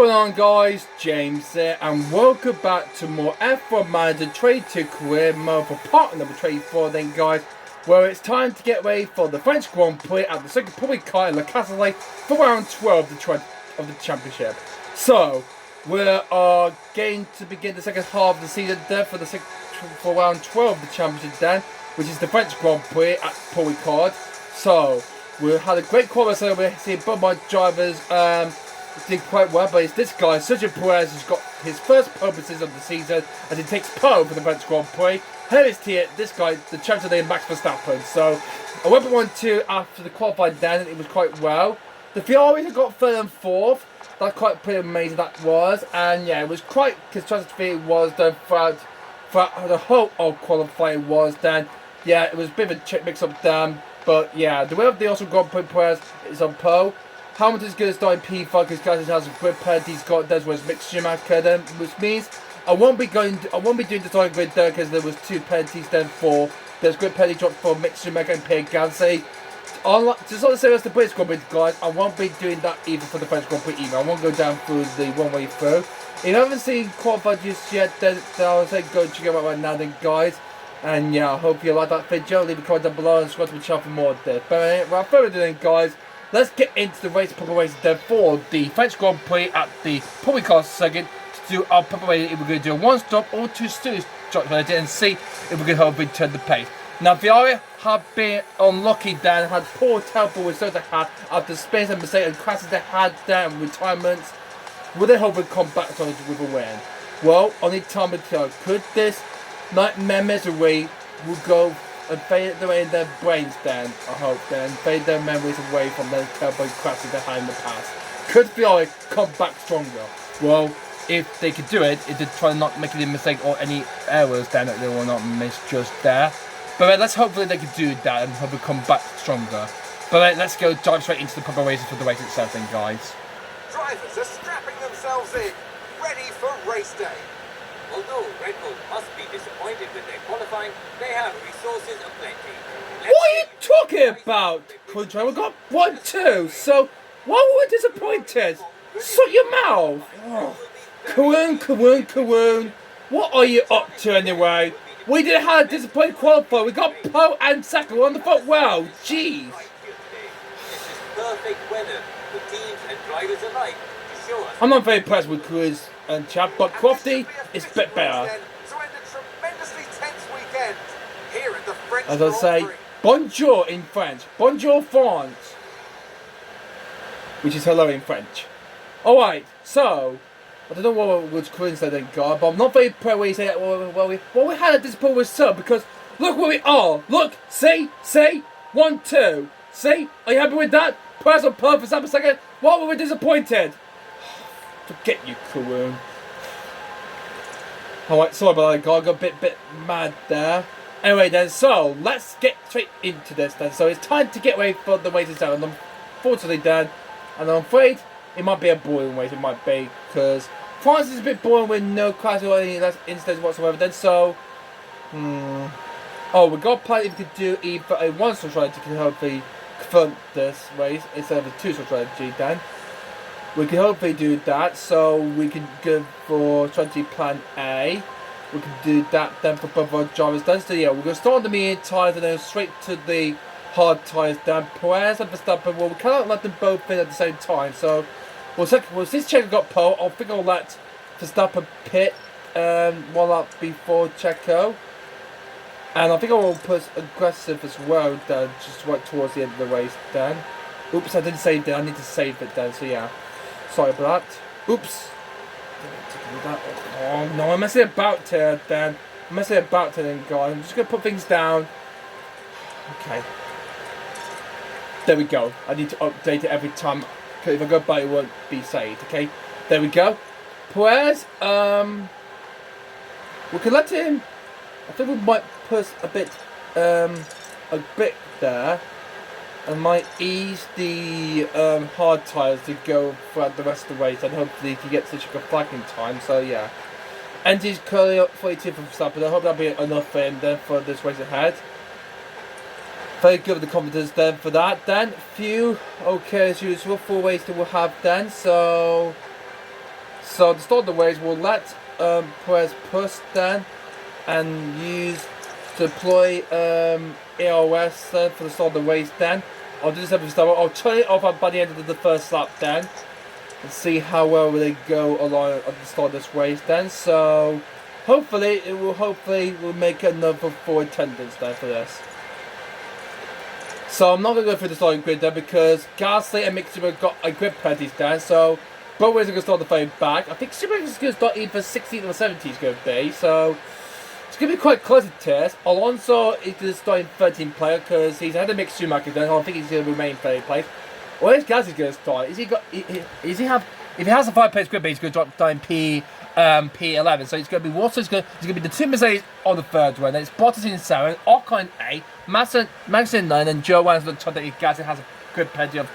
going on, guys? James here, and welcome back to more F1 Manager Trade to Career mode for part number 24 then, guys, where it's time to get ready for the French Grand Prix at the second public car in Le Castellet for round 12 of the championship. So, we are going to begin the second half of the season there for round 12 of the championship then, which is the French Grand Prix at Paul Ricard. So, we had a great qualifying over here. Both my drivers did quite well, but it's this guy, Sergio Perez, who's got his first pole position of the season as he takes pole for the French Grand Prix. Here is this guy, the champion today, Max Verstappen. So, I went 1-2 after the qualifying then, and it was quite well. The Ferraris got third and fourth. That's quite pretty amazing, that was. And yeah, it was quite catastrophic. It was done throughout the whole of qualifying was then. Yeah, it was a bit of a mix up then. But yeah, the winner of the also Grand Prix Perez is on pole. Hamilton's going to start in P5 because guys has a grid penalty he's got. There's was Mick Schumacher then, which means I won't be doing the starting grid there because there was two penalties then for there's grid penalty dropped for Mick Schumacher and Pierre Gasly. Just on the same as the British Grand Prix, guys, I won't be doing that either for the French Grand Prix either. I won't go down through the one-way through. If you haven't seen qualified just yet, then I'll say go check it out right now then, guys. And yeah, I hope you like that video. Leave a comment down below and subscribe to the channel for more of this. But without further ado then, guys, let's get into the race preparation then for the French Grand Prix at the Paul Ricard second to do our preparation. If we're going to do a one stop or two stops and see if we can hopefully turn the pace. Now, Ferrari have been unlucky then, had poor terrible results they had after Spain and Mercedes and crashes they had then, retirements. Will they hopefully come back with a win? Well, only time will tell. Could this nightmare misery will go and fade away in their brains then, I hope then, fade their memories away from their terrible crashes they had in the past. Could Ferrari come back stronger? Well, if they could do it, if they try not make any mistake or any errors then that they will not miss just there. But let's hopefully they can do that and hopefully come back stronger. But let's go dive straight into the preparation for the race itself then, guys. Drivers are strapping themselves in, ready for race day. Although Red Bull must be disappointed with their qualifying, they have resources aplenty. What are you talking about? We got 1-2, so why were we disappointed? Shut your mouth! Oh. Kawoon. What are you up to anyway? We didn't have a disappointing qualifier. We got pole and second on the front. Wow, jeez. This is perfect weather for teams and drivers alike to show us. I'm not very impressed with Cruz and Chap, but Crofty is a bit better. To end a tremendously tense weekend here at the French As I say, Grand Prix. bonjour in French. Bonjour France. Which is hello in French. Alright, so I don't know what was Queen said then, God, but I'm not very proud when you say that. Well, we had at this point was so because look where we are. Look, see, 1-2. See, are you happy with that? Press on purpose, a second. Why were we disappointed? Forget you, Kawoon. Alright, sorry about that, God. I got a bit mad there. Anyway, then, so let's get straight into this then. So it's time to get ready for the race itself. And unfortunately, Dan, and I'm afraid it might be a boring race, it might be, because France is a bit boring with no crashes or any incidents whatsoever then, so, oh, we got plenty we could do either a one-stop strategy to hopefully confront this race instead of a two-stop strategy then. We can hopefully do that, so we can go for strategy plan A. We can do that then for both our drivers then, so yeah, we're going to start on the medium tyres and then straight to the hard tyres then. Perez and Verstappen, well, we cannot let them both in at the same time, so well, since Checo got pole, I think I'll let Verstappen pit one up before Checo. And I think I will push aggressive as well then, just right towards the end of the race then. Oops, I didn't save that, I need to save it then, so yeah. Sorry about that. Oops. Oh no, I'm messing about here then. I'm messing about here then, guys. I'm just going to put things down. Okay. There we go. I need to update it every time. If I go by, it won't be saved. Okay, there we go. Perez, we can let him. I think we might push a bit there, and might ease the hard tyres to go throughout the rest of the race, and hopefully he can get such a flag in time. So yeah, and he's currently up 42 from Verstappen. I hope that'll be enough for him then for this race ahead. Very good with the confidence then for that. Then few okay as usual 4 races that we'll have then. So So to start the race, we'll let Perez push then and deploy EOS then for the start of the race then. I'll do this episode. I'll turn it off by the end of the first lap then and see how well they go along at the start of this race then. So hopefully we'll make another 4 attendance then for this. So I'm not going to go through the starting grid there because Gasly and Mick Schumacher got a grid penalties down. So both ways are going to start the very back. I think Schumacher is going to start either 16th or 17th is going to be. So it's going to be quite close to test. Alonso is going to start in 13th player because he's had a Mick Schumacher then. I think he's going to remain 3rd place. Where's Gasly going to start? If he has a 5-place grid, he's going to drop down P11. So it's going to be Water. It's going to be the 2 Mercedes on the 3rd one. Then it's Bottas in 7, Ocon in 8, Max in 9, and Joe Wines looks like that Gasly has a good penalty of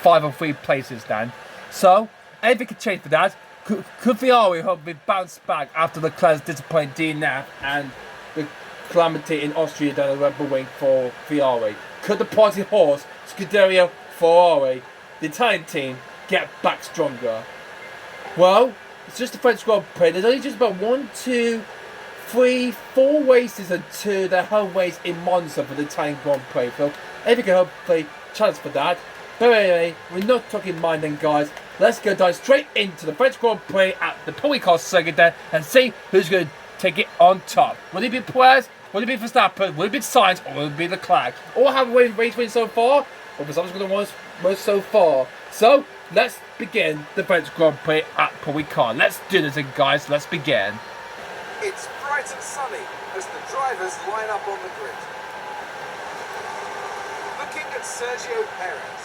5 or 3 places then. So anything could change for that. Could Ferrari hopefully bounce back after Leclerc's disappointing DNF and the calamity in Austria down the Red Bull wing for Ferrari? Could the party horse, Scuderia Ferrari, the Italian team, get back stronger? Well, it's just the French Grand Prix. There's only just about 1, 2, 3, 4 races until their home race in Monza for the Italian Grand Prix. So anything can hopefully chance for that. But anyway, we're not talking mind then, guys. Let's go dive straight into the French Grand Prix at the Prix circuit there and see who's going to take it on top. Will it be Perez? Will it be Verstappen? Will it be Sainz? Or will it be Leclerc? Or have we race win so far? Or Verstappen's going to win most so far. So let's begin the French Grand Prix at Prix. Let's do this, guys. Let's begin. It's bright and sunny as the drivers line up on the grid. Looking at Sergio Perez.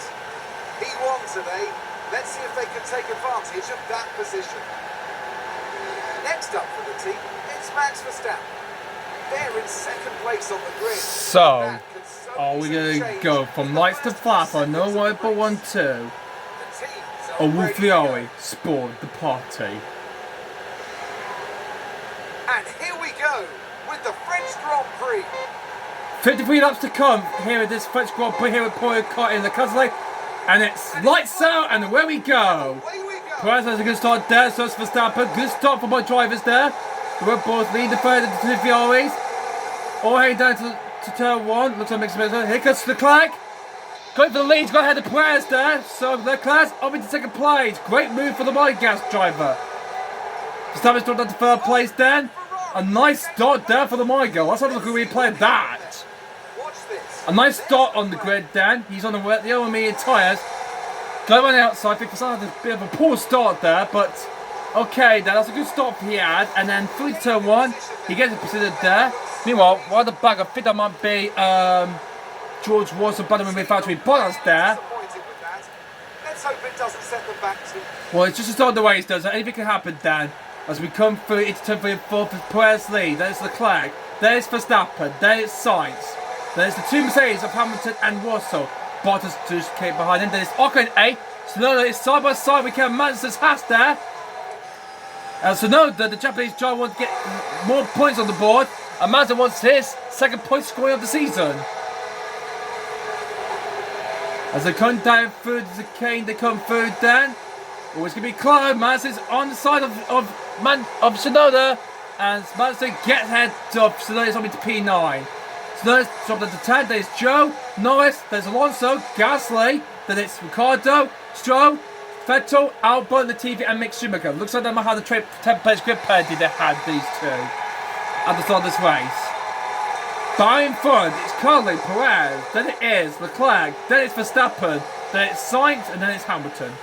He won today. Let's see if they can take advantage of that position. Next up for the team, it's Max Verstappen. They're in 2nd place on the grid. So, are we going to go from lights to flapper, no white but 1-2? Or will Ferrari spoil the party? And here we go with the French Grand Prix. 53 laps to come here at this French Grand Prix here at Prix in the Castellet. And it's lights out and away we go. Perez has a good start there, so it's Verstappen. Good start for my drivers there. The Red Bulls lead the third of the 2 Ferraris. All heading down to turn 1. Looks like mixed mixer. Here comes Leclerc. Going for the lead, got ahead of Perez there. So Leclerc's up into 2nd place. Great move for the Monegasque driver. Verstappen's dropped down to 3rd place then. A nice start there for the Monegasque. Let's have a look who replayed that. A nice start on the grid then. He's on the other medium tyres. Going on the outside. I think Verstappen had a bit of a poor start there, but okay, then that's a good start he had. And then through to turn 1, he gets it positioned there. Meanwhile, right at the back, I think that might be George Russell, Butterman with factory Bottas there. Let's hope it doesn't set them back too. Well, it's just a start of the race, though, so anything can happen, Dan. As we come through into turn 3 and 4 for Perez lead. There's Leclerc. There's Verstappen. There's Sainz. There's the 2 Mercedes of Hamilton and Russell. Bottas just came behind him. There's Ocon in 8. Tsunoda is side by side. We can Mazda's Haas there. Tsunoda, the Japanese driver, wants to get more points on the board. And Mazda wants his 2nd point scoring of the season. As they come down through the chicane, they come through then. Oh, it's going to be close. Mazda's on the side of Tsunoda. And Mazda gets ahead of Tsunoda. It's on to P9. Tsunoda's dropped into 10. There's Joe, Norris, there's Alonso, Gasly. Then it's Ricciardo, Stroll, Vettel, Albon, Latifi, and Mick Schumacher. Looks like they might have the 10th place grid penalty they had, these 2, at the start of this race. By in front, it's currently Perez, then it is Leclerc, then it's Verstappen, then it's Sainz, and then it's Hamilton.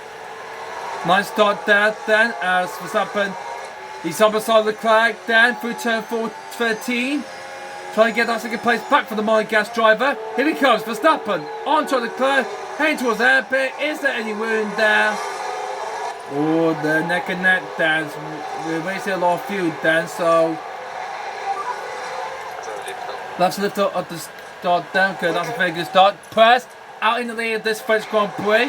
Nice start there, then, as Verstappen, he's on beside Leclerc, then through turn 13. Trying to get that 2nd place back for the Monegasque driver. Here he comes, Verstappen, on to Leclerc, heading towards the airpit. Is there any wound there? Oh, the neck and neck dance. We're wasting a lot of fuel then, so let's lift up at the start down, because that's a very good start. Perez out in the lead of this French Grand Prix.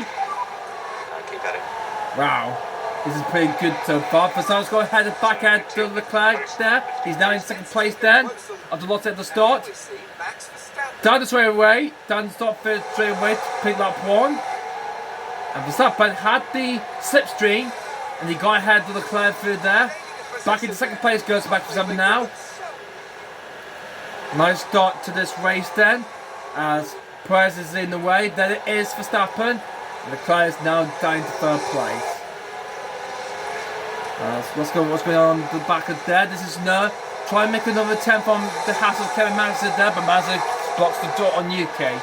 Keep at it. Wow. This is pretty good so far. Verstappen's got ahead and backhand to Leclerc there. He's now in 2nd place then. After lots at the start. Down the straight away. Down the start straight away to pick lap 1. And Verstappen had the slipstream And he got ahead of Leclerc through there. Back into second place, goes back to 7 now. Nice start to this race then, as Perez is in the way. Then it is Verstappen. And Leclerc is now down to 3rd place. What's going on at the back of there? This is no. Try and make another attempt on the hassle of Kevin Magnussen there, but Magnussen blocks the door on UK.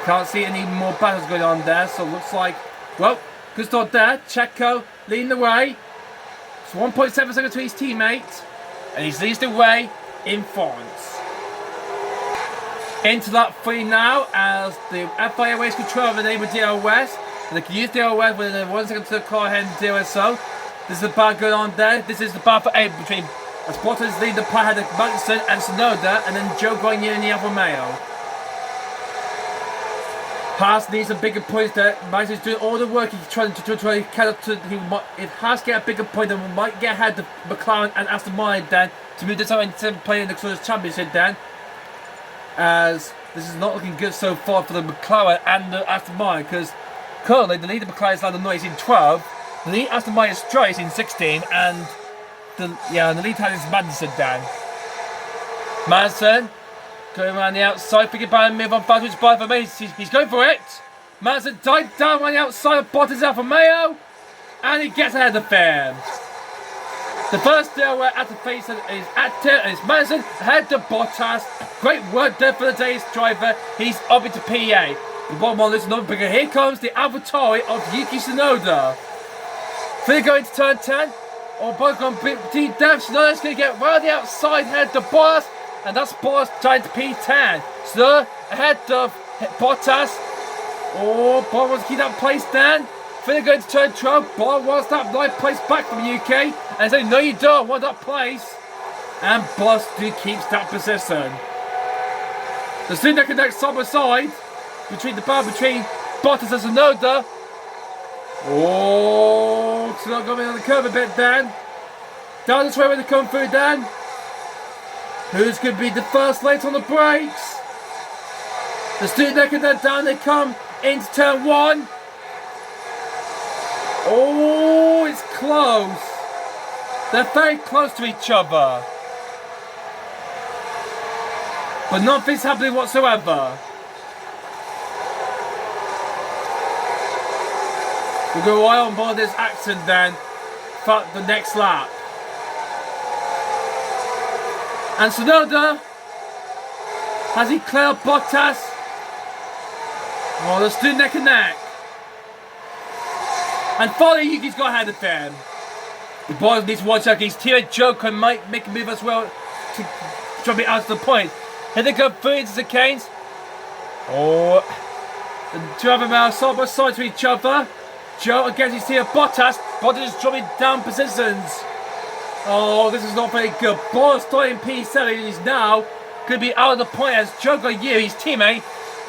Can't see any more battles going on there, so it looks like, well, good start there. Checo leading the way. It's 1.7 seconds to his teammate, and he leads the way in France. Into that 3 now, as the FIA race control have enabled DRS. And they can use DRS within 1 second to the car ahead and DRSO. This is the battle going on there. This is the battle for A between as Bottas leading the pack ahead of Magnussen and Tsunoda, and then Joe going in the Alfa Romeo. Haas needs a bigger point there. Max is doing all the work. He's trying to catch up to. If Haas get a bigger point, then we might get ahead of McLaren and Aston Martin then to move this out into playing in the Constructors' Championship then. As this is not looking good so far for the McLaren and the Aston Martin, because currently the lead of McLaren is Lando Norris in 12, the lead Aston Martin is Stroll in 16, and the lead hand is Magnussen then. Magnussen going around the outside, thinking about a move on fast, which by for me, he's going for it. Magnussen died down on the outside of Bottas Alfa Romeo, and he gets ahead of him. The first deal we're at the face is active, and it's Magnussen ahead to Bottas. Great work there for the day's driver. He's up into PA. The bottom one is another bigger. Here comes the AlphaTauri of Yuki Tsunoda. They're going to turn 10. Oh, Bottas going deep down. Tsunoda's going to get right on the outside, head to Bottas. And that's Bottas trying to P10. Tsunoda ahead of Bottas. Oh, Bottas wants to keep that place down. They're going to turn 12. Bottas wants that 9th place back from the UK. And say, no, you don't want that place. And Bottas keeps that position. The soon neck and neck side by side between the battle between Bottas and Tsunoda. Oh, Tsunoda going on the curve a bit then. Down this way when they come through then. Who's going to be the first late on the brakes? The student neck and then down they come into turn 1. Oh, it's close. They're very close to each other. But nothing's happening whatsoever. We'll go right on board this accident then for the next lap. And Tsunoda, has he cleared Bottas? Oh, let's do neck and neck. And finally, Yuki's got ahead of him. The boy needs to watch out. His teammate Joker might make a move as well to drop it out to the point. Here they go through into the Canes. Oh, the two of them are side by side to each other. Joe against his team Bottas. Bottas is dropping down positions. Oh, this is not very good. Bottas starting P7 and is now going to be out of the point as Joe got you, his teammate,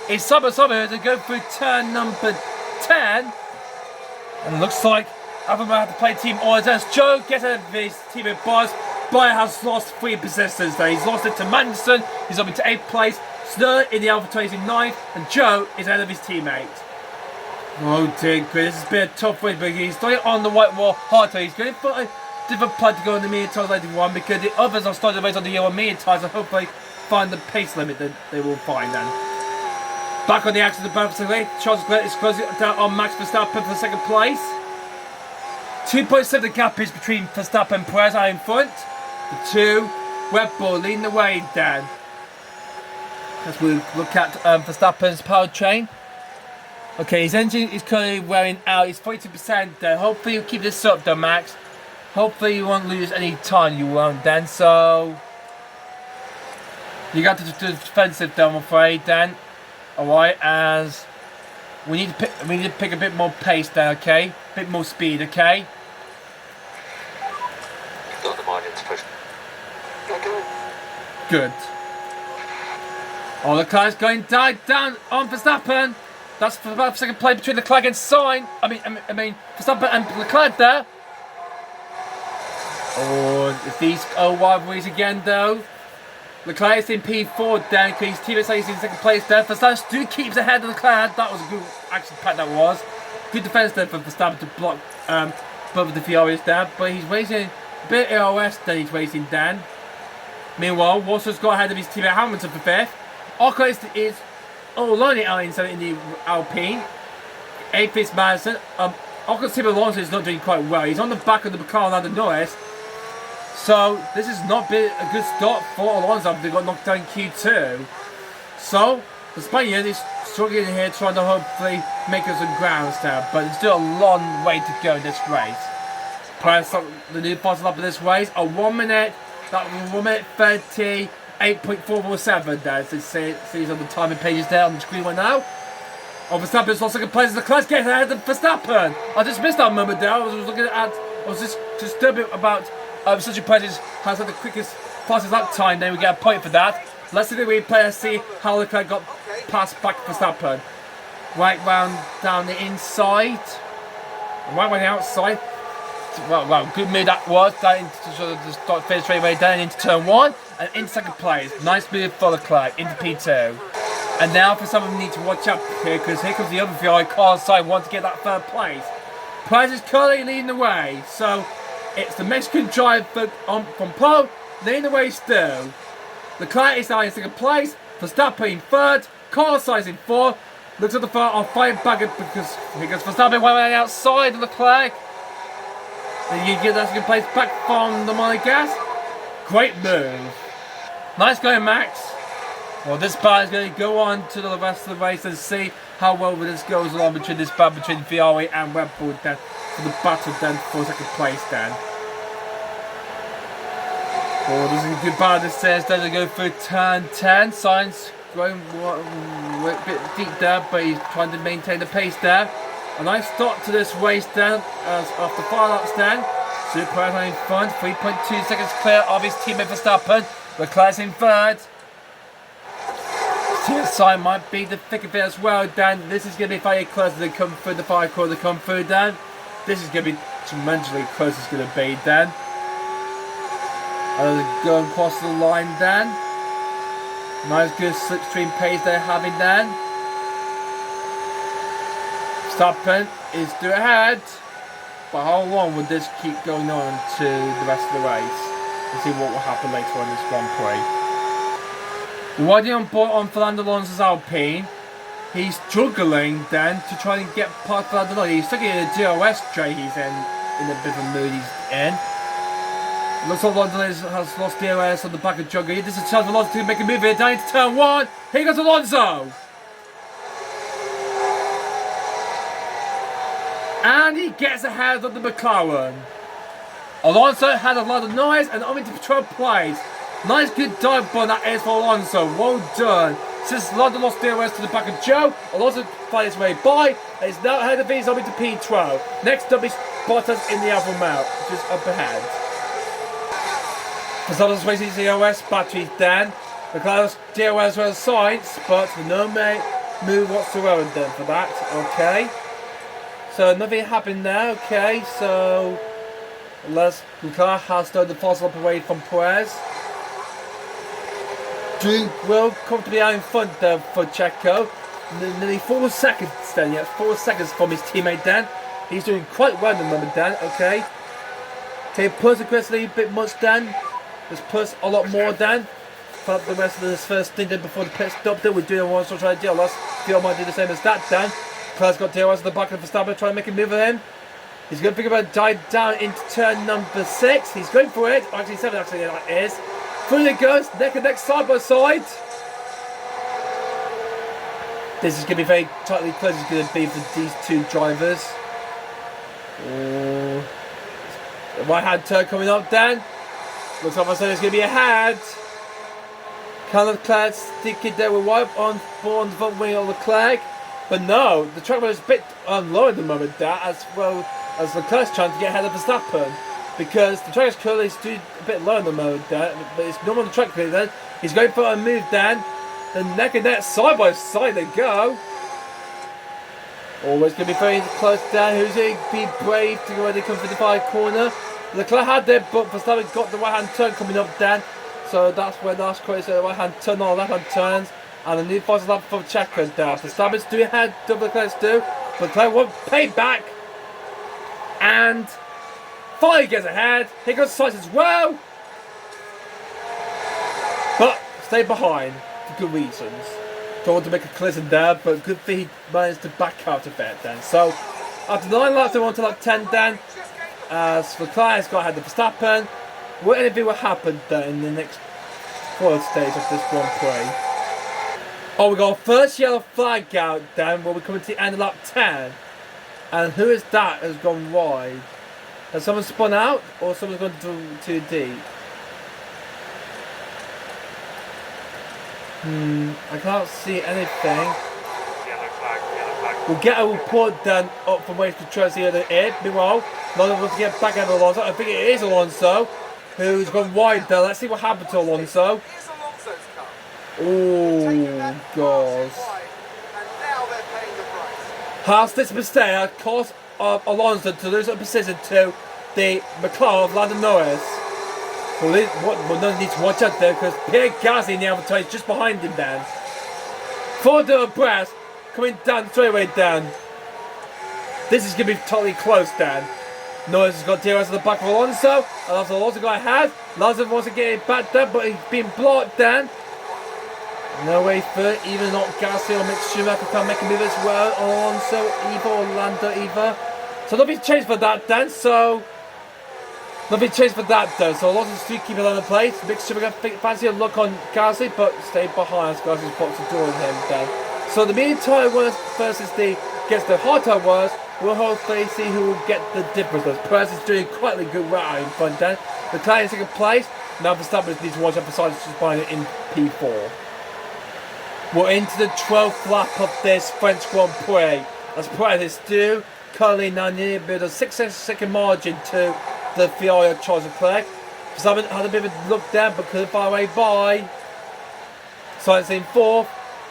is side by side to go through turn number 10. And it looks like Alfa Romeo have to play team orders as Joe gets out of his teammate Bottas. Bottas has lost 3 positions there. He's lost it to Magnussen, he's up into 8th place. Tsunoda in the AlphaTauri is in 9th, and Joe is ahead of his teammate. Oh dear, this has been a tough win, but he's doing it on the white wall hard. He's going for a different plan to go on the medium tyres later on because the others are starting to race on the yellow medium tyres and hopefully find the pace limit that they will find then. Back on the action of the battle today, Charles Leclerc is closing down on Max Verstappen for the 2nd place. 2.7 the gap is between Verstappen and Perez are in front. The 2 Red Bull leading the way then. As we look at Verstappen's powertrain. Okay, his engine is currently wearing out. It's 42% there. Hopefully you'll keep this up though, Max. Hopefully you won't lose any time. You won't then. So you got to do defensive though, I'm afraid then. Alright, as we need to pick a bit more pace then, okay? A bit more speed, okay? Got the margin to push. Okay. Good. Oh, the car's going down on Verstappen. That's for about 2nd play between Leclerc and Sainz. I mean Verstappen and Leclerc there. Oh, if these rivalries again though. Leclerc is in P4 then, because his teammate is in 2nd place there. Verstappen still keeps ahead of Leclerc. That was a good action pack that was. good defense there for Verstappen to block both of the Fiori's there, but he's racing a bit AOS than he's racing Dan. Meanwhile, Walsall's got ahead of his teammate Hamilton for 5th. Ocon is only out in the Alpine. 8th is Madison. Ocon's team Alonso is not doing quite well. He's on the back of the McLaren and the Norris. So this has not been a good start for Alonso after they got knocked down in Q2. So the Spaniard is struggling here, trying to hopefully make us some ground there, but it's still a long way to go in this race. Price the new fastest lap of this race, a 1 minute, that was 1 minute 38.447 there. So it sees on the timing pages there on the screen right now. Oh, Verstappen's lost second place as the class gets ahead of Verstappen. I just missed that moment there. I was just disturbed about Sergio Perez has had the quickest, fastest lap time. Then we get a point for that. Let's see the replay and see how Leclerc got past back Verstappen. Right round down the inside. Right round the outside. Well, good move that was. Down into sort of the start finish straight away down into turn 1 and into second place. Nice move for Leclerc into P2. And now for someone we need to watch out here, because here comes the other Ferrari car side want to get that 3rd place. Perez is currently leading the way, so it's the Mexican driver from Pro leading the way still. Leclerc is now in 2nd place, Verstappen in 3rd, Carlos Sainz in 4th. Looks at the front, I'll fight back because here goes Verstappen way outside of Leclerc. Then you get that 2nd place back from the Monegas. Great move. Nice going, Max. Well, this battle is going to go on to the rest of the race and see how well this goes along between this battle between Ferrari and Red Bull then for the battle then for 2nd place then. Oh, this is a good battle. This says then they go through turn 10. Sainz going a bit deep there, but he's trying to maintain the pace there. A nice start to this race then, as after 5 laps then. Super in front, 3.2 seconds clear of his teammate Verstappen. Leclerc's in 3rd. Side might be the thick of it as well, Dan. This is going to be very close as they come through the 5 corner, come through, Dan. This is going to be tremendously close, it's going to be, Dan. Going across the line, Dan. Nice good slipstream pace they're having, Dan. Verstappen is still ahead. But how long will this keep going on to the rest of the race? We'll see what will happen later on in this Grand Prix. Riding on board on Fernando Alonso's Alpine, he's struggling then to try and get past Fernando Alonso. He's stuck in a DRS tray he's in a bit of a mood he's in. Looks like Alonso has lost DRS on the back of Juggy. This is a chance for Alonso to make a move here down into turn 1. Here goes Alonso! And he gets ahead of the McLaren. Alonso had a lot of noise and only to 12th place. Nice good dive bomb that is for Alonso. Well done. Since London lost DRS to the back of Joe, Alonso fights his way by. And he's now ahead of his to P12. Next up is Bottas in the Alfa Romeo, which is up ahead. Verstappen's racing DRS batteries then. McLaren's DRS was Sainz, but no move whatsoever done for that. Okay. So nothing happened there. Okay, so Leclerc has done the fast lap away from Perez. Doing well, comfortably out in front there for Checo. Nearly 4 seconds then, yeah, 4 seconds from his teammate Dan. He's doing quite well at the moment, Dan, okay. Okay, push aggressively a bit much, Dan. Let's push a lot more, Dan. For the rest of this first thing then before the pit stop there, we're doing one sort of trying to deal. Let's feel might do the same as that, Dan. Perez got DRS at the back of Verstappen, trying to make a move of him. He's going to think about dive down into turn number 6. He's going for it. Actually, 7 actually, that is. Through it goes, neck and neck, side by side. This is going to be very tightly close. It's going to be for these 2 drivers. The right hand turn coming up, Dan. Looks like it's going to be ahead. Can Leclerc stick it there with White on the front wing of Leclerc? But no, the track is a bit low at the moment, Dan, as well as Leclerc's trying to get ahead of Verstappen. Because the track is currently a bit low in the mode there, but it's normal on the track then. He's going for a move then. The neck and neck side by side they go. Always going to be very close down. Who's going to be brave to go when they come for the 5 corner? Leclerc had there, but Verstappen got the right hand turn coming up then. So that's where last corner is the right hand turn on left hand turns. And a new fast lap for Checo there. Verstappen's doing ahead, double Leclerc's do. but Leclerc won't pay back. And finally gets ahead. Here goes Sainz as well. But stay behind for good reasons. Don't want to make a collision there, but good thing he managed to back out of it then. So after 9 laps, they're on to lap 10 then. As Leclerc has got ahead of Verstappen. What anything will happen then in the next 4 stage of this Grand Prix? Oh, we got our first yellow flag out then when we're coming to the end of lap 10. And who is that has gone wide? Has someone spun out or someone's gone too deep? I can't see anything. Yellow flag. We'll get a report then up from race control the other end. Meanwhile, Alonso wants to get back at Alonso. I think it is Alonso who's gone wide there. Let's see what happened to Alonso. Here's Alonso's car. Oh, gosh. And now they're paying the price. Has this mistake has caused Alonso to lose a position to the McLaren of Lando Norris? Well, no need to watch out there because Pierre Gasly in the outside is just behind him then. Ford abreast, coming down the straightaway down. This is going to be totally close then. Norris has got DRS at the back of Alonso. Alonso got ahead. Alonso wants to get it back there, but he's been blocked then. No way through, even not Gasly or Mick Schumacher can't make a move as well. Alonso either or Lando either. So nothing's changed for that then, so nothing changed for that though. So Alonso's still keeping it on the place. Mick Schumacher fancy a look on Gasly, but stay behind as Gasly's box the door on him then. So the medium tire worst versus the gets the hard tire worst. We'll hopefully see who will get the difference. Perez is doing quite a good route in front then. Leclerc in second place. Now Verstappen needs to watch out for Sainz just behind it in P4. We're into the 12th lap of this French Grand Prix. As Perez is still currently now nearly a 6-second margin to the Ferrari of Charles Leclerc. Verstappen had a bit of a look there, but couldn't fire away by. Sainz in 4th.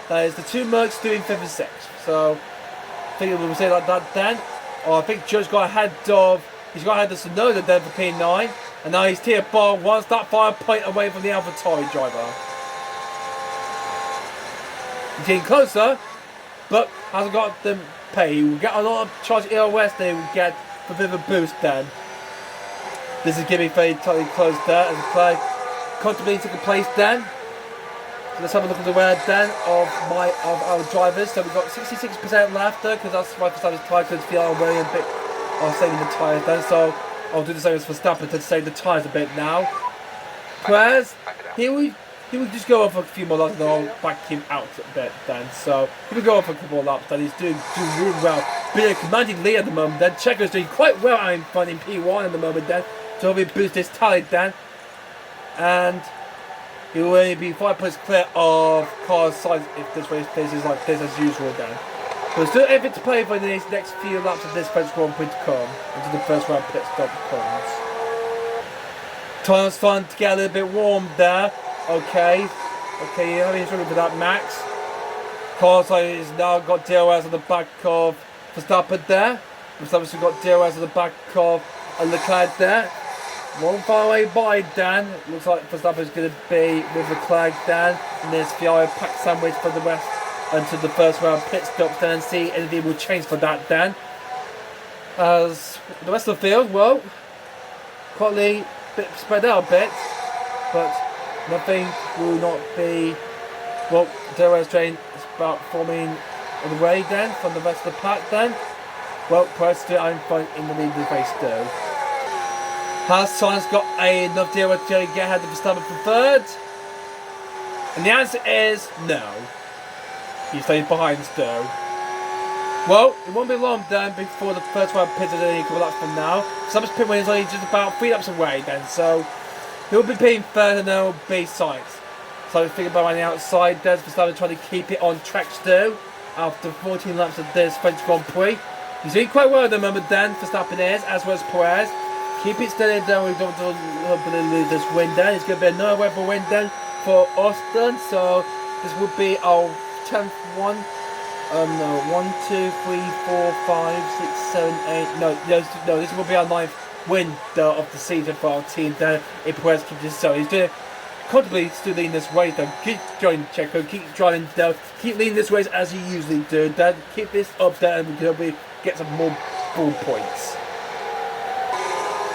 That is the two Mercs doing 5th and 6th. So I think we'll say like that then. I think Joe's got ahead of Tsunoda then for P9. And now he's tier bar 1 that fire point away from the AlphaTauri driver. He's getting closer, but hasn't got them pay. He will get a lot of charge EOS, they will get a bit of a boost then. This is getting very tightly close there as the play comfortably took a place then. So let's have a look at the wear then of our drivers. So we've got 66% left there because that's my Verstappen's tyre because feel wearing a bit of saving the tyres then. So I'll do the same as Verstappen to save the tyres a bit now. Perez, he would just go off for a few more laps and I'll back him out a bit then. So he would go off for a couple more laps then. He's doing really well. Being a commanding lead at the moment then. Checo's doing quite well out in front in P1 at the moment then. So he'll boost his tally then. And he will only be 5 points clear of Carl's side if this race finishes like this as usual then. But still everything to play for the next few laps of this French Grand Prix to come until the first round pit stop comes. Time's fun to get a little bit warm there. Okay, you're having trouble with that, Max. Carlos has now got DRS on the back of Verstappen there. Verstappen's got DRS on the back of Leclerc there. One far away by Dan. Looks like Verstappen's going to be with Leclerc then. And there's Ferrari pack sandwich for the rest until the first round pit stops then and see anything will change for that then. As the rest of the field, well, quite a bit spread out a bit, but nothing will not be. Well, DRS train is about forming on the way then from the rest of the pack then. Well, Perez still in front in the lead of the race still. Has Sainz got enough DRS to get ahead of Verstappen for third? And the answer is no. He's staying behind still. Well, it won't be long then before the first round pits are only a couple laps from now. Verstappen's pit win is only just about 3 laps away then, so he'll be paying third and then will be Sainz. So I think about on the outside, there's Verstappen trying to keep it on track still after 14 laps of this French Grand Prix. He's doing quite well at the moment then, Verstappen is, as well as Perez. Keep it steady down, we don't lose this win then. It's going to be another weather win then for Austin, so this would be our 10th one. No, 1, 2, 3, 4, 5, 6, 7, 8. No, this will be our 9th win of the season for our team then. If Perez keeps this so, he's doing comfortably still leading this race though. Keep going, Checo, keep driving down, keep leading this race as you usually do. Then keep this up there and we can hopefully get some more ball points.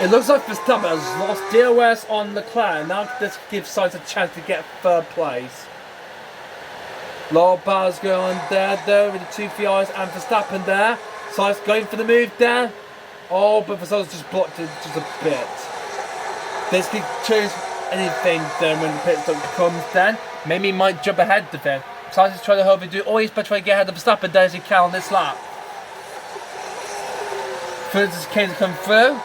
It looks like Verstappen has lost DRS on Leclerc. Now this gives Sainz a chance to get third place. Lot of battles going on there with the two Fiats and Verstappen there. Sainz going for the move there. Oh, but Verstappen's just blocked it just a bit. This could choose anything then when the pit stop comes then. Maybe he might jump ahead of him. Sainz is trying to hopefully do all he's best to get ahead of Verstappen there as he can on this lap. First came to come through.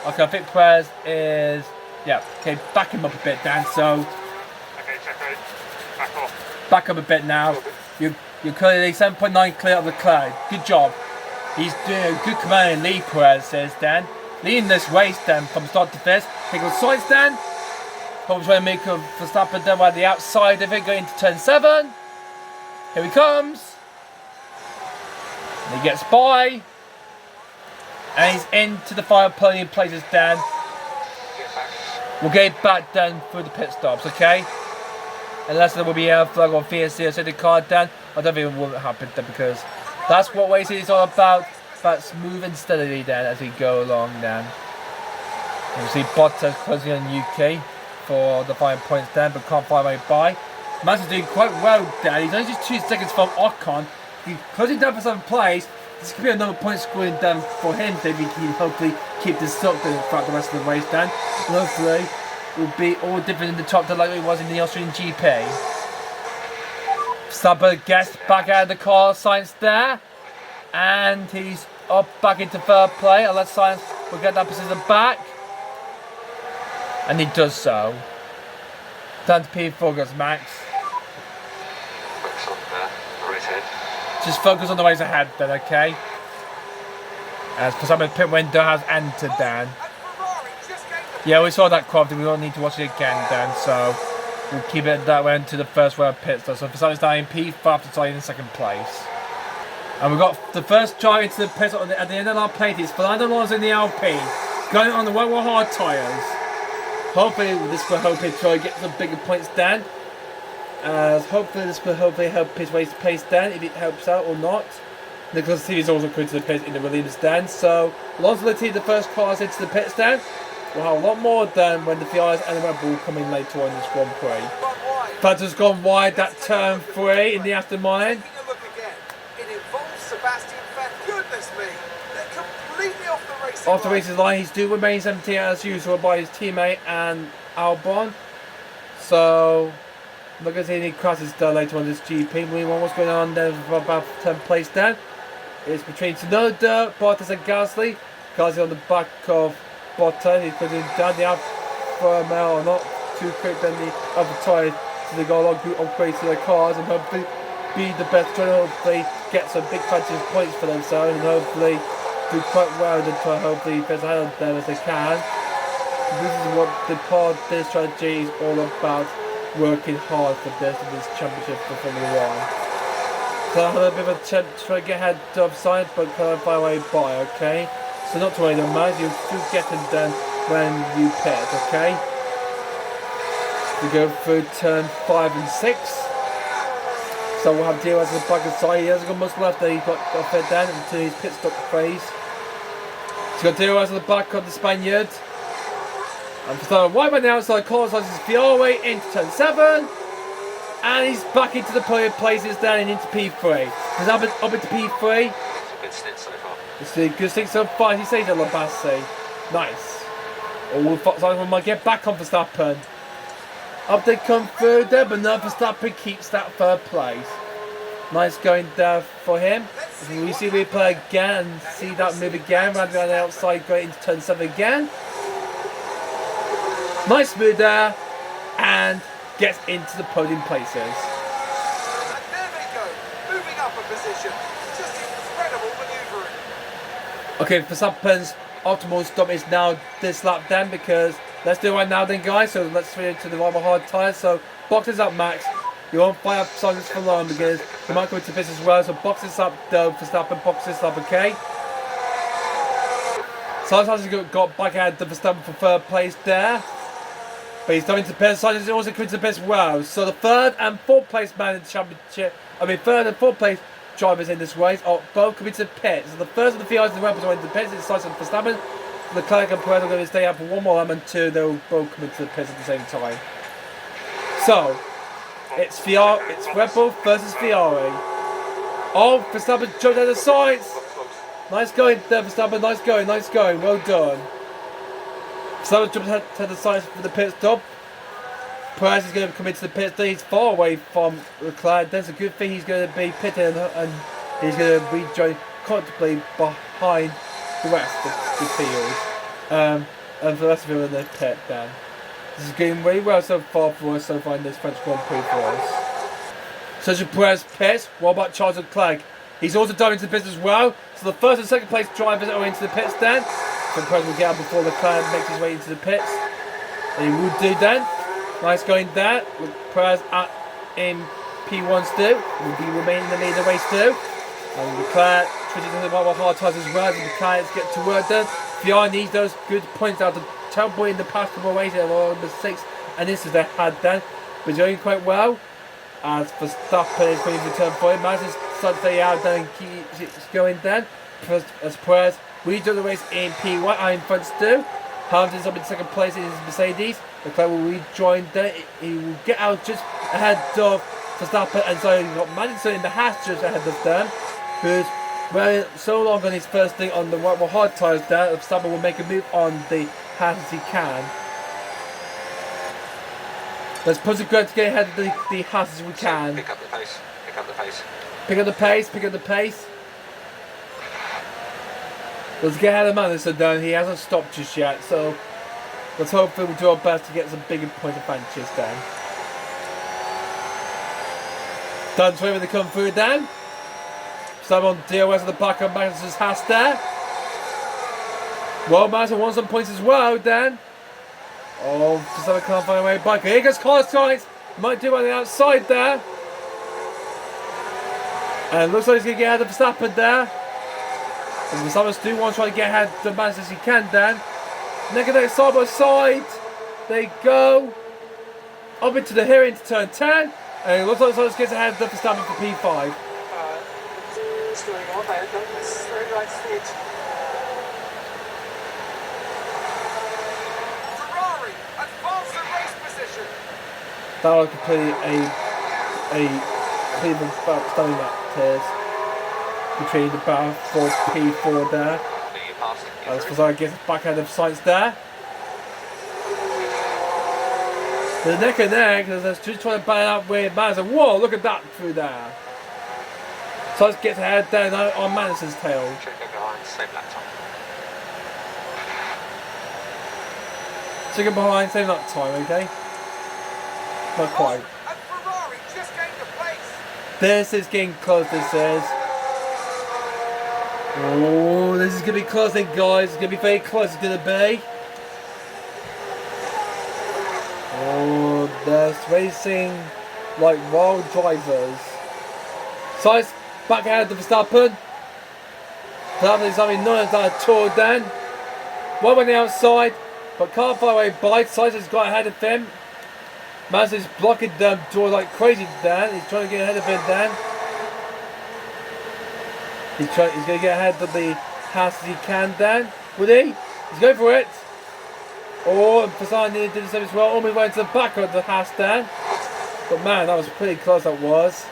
Okay, I think Prez is, yeah, okay, back him up a bit Dan, so. Okay, Checo, back off. Back up a bit now. You're clearly 7.9 clear of the cloud. Good job. He's doing a good command and lead, Perez says Dan. Leading this race then from start to finish. He goes sides Dan. Hopefully trying to make a Verstappen then by the outside of it, going into turn 7. Here he comes. And he gets by. And he's into the final podium places Dan. We'll get back then through the pit stops, okay? Unless there will be a flag or VSC or safety car Dan. I don't think it will happen then because that's what racing is all about smooth and steadily then as we go along then. You see Bottas closing on UK for the 5 points then, but can't find way by. Max is doing quite well Dan. He's only just 2 seconds from Ocon. He's closing down for 7th place. This could be another point scoring down for him. Then we can hopefully keep this up throughout the rest of the race then. And hopefully it will be all different in the top like it was in the Austrian GP. Verstappen gets back out of the car, Sainz there. And he's up back into third play. I'll let Sainz will get that position back. And he does so. Down to P4 goes Max. Just focus on the ways ahead then, okay? As Verstappen's pit window has entered Dan. Yeah, we saw that quad, we don't need to watch it again Dan, so we'll keep it that way into the first row of pits though. So Verstappen's down in P5 after starting in 2nd place. And we've got the first drive into the pits at the end of our plate is Fernando Alonso in the Alpine. Going on the wet or hard tyres. Hopefully this will hopefully try to get some bigger points Dan. As hopefully this will hopefully help his race pace Dan if it helps out or not. Nicholas T is also coming to the pits in the Williams stand. So Alonso will lead the first cars into the pit stand. We'll have a lot more than when the Ferraris and the Red Bull come in later on this Grand Prix. Fanta's gone wide that turn 3 in the Aston Martin. Off the racing line, he still remains 17 as usual by his teammate and Albon. So, I'm not going to see any crashes done later on this GP. We want what's going on there for about 10th place down. It's between Tsunoda, Bottas and Gasly. Gasly on the back of Bottas. He's putting down the Alfa Romeo, not too quick than the other tyres. So they got a lot of good upgrades to their cars and hopefully be the best, trying to hopefully get some big punches points for themselves and hopefully do quite well and try hopefully get ahead of them as they can. This is what the part of this strategy is all about, working hard for this in this championship for Formula 1. So I had a bit of a attempt to try to get ahead of side but kind of by way by, okay? So not to worry them much, you'll still get them done when you pit, okay? We go through turn 5 and 6. So we'll have DRS on the back of the side. He hasn't got much left there. He's got a fit down until his pit stop phase. He's got DRS on the back of the Spaniard. And so right by the outside, Carlos Sainz is Fiore into turn 7. And he's back into the podium places down and into P3. He's up into P3. Good stint so far. It's a good stint so far. He says that Labassi. Nice. Oh, Sainz might get back on Verstappen. Up they come through there, but no, Verstappen keeps that 3rd place. Nice going there for him. We see replay again and see that move again, rather than the outside going into turn 7 again. Nice move there, and gets into the podium places. And there they go, moving up a position. Just incredible manoeuvring. Okay, Verstappen's optimal stop is now this lap then, because let's do it right now then guys, so let's switch into the rather hard tyres. So box this up Max, you won't fire up Sainz for long because you might go into this as well, so box this up though, Verstappen, box this up, okay? Sainz has got back out to Verstappen for 3rd place there. But he's coming to pits. Sainz is also coming to pits well. So the third and fourth place man in the championship, third and fourth place drivers in this race are both coming to pits. So the first of the Ferraris and the Red Bulls are into pits. It's Sainz and Verstappen. Leclerc and Perez are going to stay out for one more lap, and two they'll both come into the pits at the same time. So it's Red Bull versus Ferrari. Oh, Verstappen jumped out of Sainz. Nice going there, Verstappen. Nice going. Well done. Verstappen jumped out to the Sainz for the pit stop. Perez is going to come into the pits. He's far away from Leclerc. That's a good thing. He's going to be pitting and he's going to rejoin comfortably behind the rest of the field. And for the rest of them in the pit then. This is going really well so far for us so far in this French Grand Prix for us. Sergio Perez pits. What about Charles Leclerc? He's also diving into the pits as well. So the first and second place drivers are into the pits then. So Perez will get out before Leclerc makes his way into the pits. And he will do then. Nice going there. With Perez in P1 still. Will be remaining in the lead of the race still. And Leclerc switching to the hard tyres as well. And Leclerc get to work then. Ferrari needs those good points out. The terrible in the past couple of races. They were on the 6 and this is they had then. But doing quite well. As Verstappen is going to turn for him. Max is starting to stay out then and keeps going then. As Perez rejoin the race in P1. I'm in front still. Hamilton's up in second place in his Mercedes. Leclerc will rejoin there. He will get out just ahead of Verstappen, and so you've got Madison in the Haas just ahead of them, who's wearing so long on his first thing on the hard tyres there. Verstappen will make a move on the Haas as he can. Let's push it good to get ahead of the Haas as we can. Pick up the pace. Pick up the pace. Pick up the pace. Pick up the pace. Let's get ahead of Madison down. He hasn't stopped just yet, so let's hope we'll do our best to get some bigger point advantages then. Done when they come through then. Someone DOS at the back of Madison's Haas there. Well, Madison wants some points as well then. Oh, Verstappen can't find a way back. Here goes Carlos Sainz. Might do on the outside there. And it looks like he's going to get ahead of Verstappen there. And Verstappen do want to try to get ahead of Madison as he can then. Neck and neck, side by side. There you go. Up into the hill into turn 10. And it looks like Sainz gets ahead of Verstappen for P5. What's going on? I don't necessarily right speed. Ferrari advance the race position. That was completely a Cleveland stunning that tears between the battle for P4 there. As Verstappen gets back ahead of Sainz there. The neck and neck, they're just trying to battle out with Madison. Whoa, look at that through there. Sainz gets ahead there on Madison's tail. Second behind, same lap time, okay? Not quite. And Ferrari just gained the place. This is getting close, this is. Oh, this is going to be close then, guys. It's going to be very close, it's going to be. Oh, they're racing like wild drivers. Sainz back ahead of Verstappen. Verstappen is having none of that at all then. One on the outside, but can't find a way by. Sainz has got ahead of him. Mazda's blocking them door like crazy then. He's trying to get ahead of him then. He's going to get ahead of the Haas as he can then. Would he? He's going for it. Oh, and Verstappen did the same as well. Almost went to the back of the Haas then. But man, that was pretty close, that was.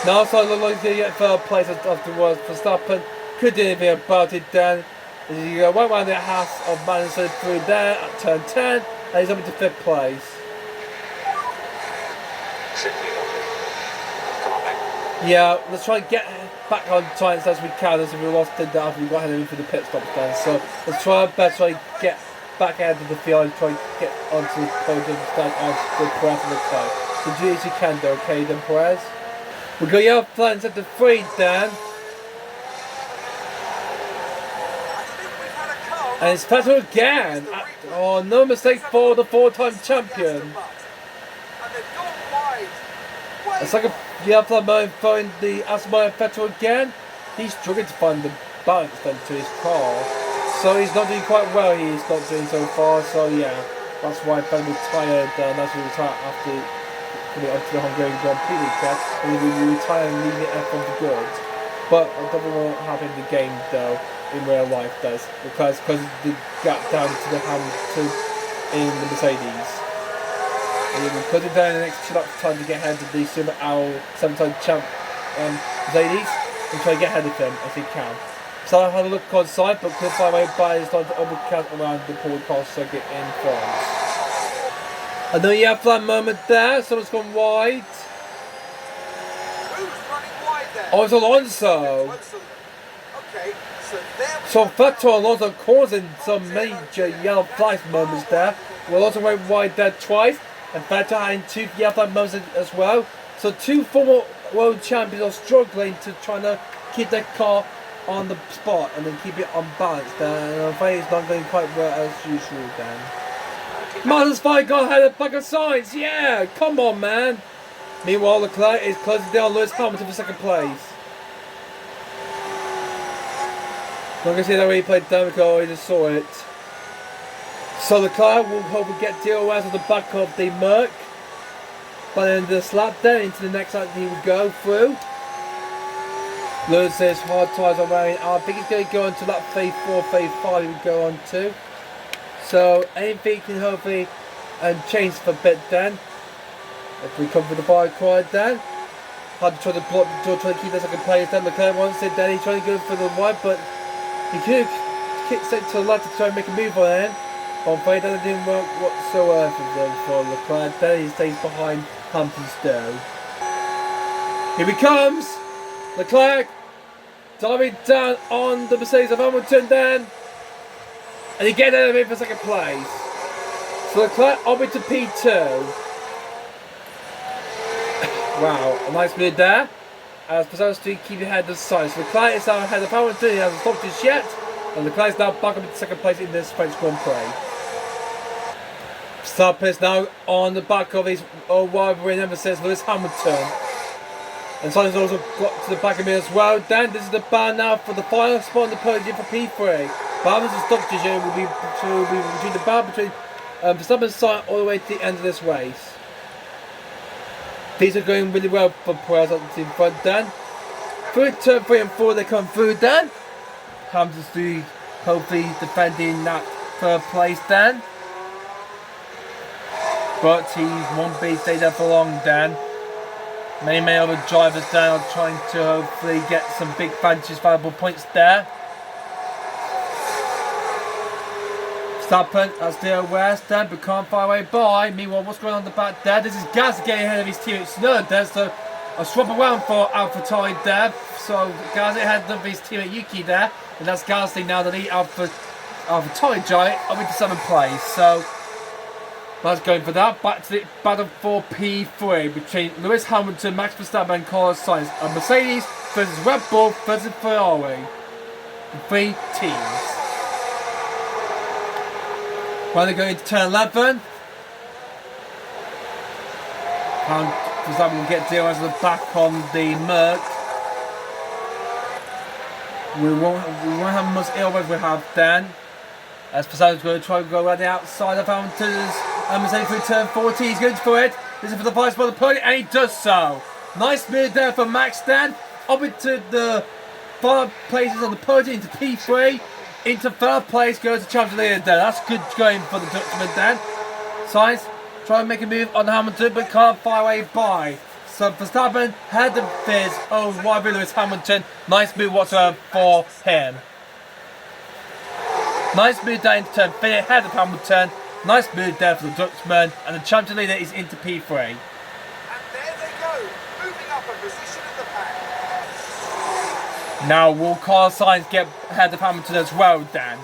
Now so it looked like he's going to get third place afterwards. Verstappen could do anything about it then. As you go right around the Haas of Madison through there at turn 10. And he's up into 5th place. Yeah, let's try and get back on time as we can, as we lost the after we got ahead of him for the pit stops then. So let's try our best to get back ahead of the field and try and get onto the podium stand on the Perez and the car. So do as you can though, okay then Perez? We've got your plans at the 3 then. And it's Vettel again. Oh, no mistake for the 4-time champion. It's like a find the Aston Martin Vettel again. He's struggling to find the balance then to his car. So he's not doing quite well. He's not doing so far. So yeah, That's why Ben retired. That's why he retired after putting it onto the Hungarian Grand Prix test. And he will retire and leave it F1 for good. But I don't know what happened in the game though, in real life does, because the gap down to the Hamilton in the Mercedes. And he will put it down in the next 2 laps time to get ahead of the Super Owl 7-time champ Mercedes and try to get ahead of him as he can. So I had a look on side, but could fly away by his time to overcast around the Paul Car circuit in France. I know you have that moment there, someone's gone wide. Who's running wide there? Oh, it's Alonso. Okay, So Vettel Alonso causing some major yellow flag moments there. We also went wide there twice, and Vettel had 2 yellow flag moments as well. So 2 former world champions are struggling to try to keep their car on the spot and then keep it unbalanced. And I'm afraid it's not going quite well as usual then. Martin's fight got ahead of back of Sainz, yeah, come on man. Meanwhile, Leclerc is closing down Lewis Hamilton for 2nd place. I'm going to see that way he played Damico, I just saw it. So Leclerc will hopefully get DOS on the back of the Merc. By the end of this lap then, into the next lap he will go through. Lewis says hard tyres are wearing out. I think he's going to go on to lap phase 4, phase 5 he will go on to. So anything can hopefully change for a bit then. If we come for the bike ride then. Had to try to block the door, try to keep the 2nd place then. Leclerc wants it then, he's trying to go for the wide, but he could have kicked it to the left to try and make a move on it. But I'm afraid that didn't work whatsoever for Leclerc. Then he stays behind Hamilton still. Here he comes! Leclerc diving down on the Mercedes of Hamilton then. And he gets out of it for 2nd place. So Leclerc on to P2. Wow, a nice move there. As Verstappen to keep ahead of the side. So Leclerc is now ahead of Hamilton. He hasn't stopped just yet. And Leclerc is now back up into 2nd place in this French Grand Prix. Verstappen is now on the back of his rivalry nemesis Lewis Hamilton. And Sainz also got to the back of me as well. Then this is the ban now for the final spot on the podium for P3. But Hamilton's stop decision will be between the ban between Verstappen and Sainz all the way to the end of this race. These are going really well for Prix up in front then. Through turn 3 and 4 they come through then. Hamilton's hopefully defending that 3rd place then. But he won't be stay there for long then. Many other drivers down are trying to hopefully get some big advantages, valuable points there. Verstappen as the West then, but can't far away by. Meanwhile, what's going on in the back there? This is Gasly getting ahead of his teammate Tsunoda there, so a swap around for AlphaTauri there. So Gasly ahead of his teammate Yuki there, and that's Gasly now the lead AlphaTauri giant up into 7th place. So that's going for that. Back to the battle for P3 between Lewis Hamilton, Max Verstappen and Carlos Sainz. A Mercedes versus Red Bull versus Ferrari. The 3 teams. Finally going into turn 11. Verstappen will get DRS at the back on the Merc. We won't have much airways we have then. As Verstappen's going to try to go around the outside of Hamilton's Mercedes through turn 40. He's going for it. This is for the vice by the podium, and he does so. Nice move there for Max then. Up into the 5 places on the podium, into P3. Into 3rd place, goes to Champions League then. That's good going for the Dutchman then. Sainz trying to make a move on Hamilton, but can't fire away by. So Verstappen had the fizz over rival Lewis Hamilton. Nice move whatsoever for him. Nice move down into turn 3 ahead of Hamilton. Nice move there for the Dutchman, and the champion leader is into P3. And there they go, moving up a position in the pack. Now will Carlos Sainz get ahead of Hamilton as well then?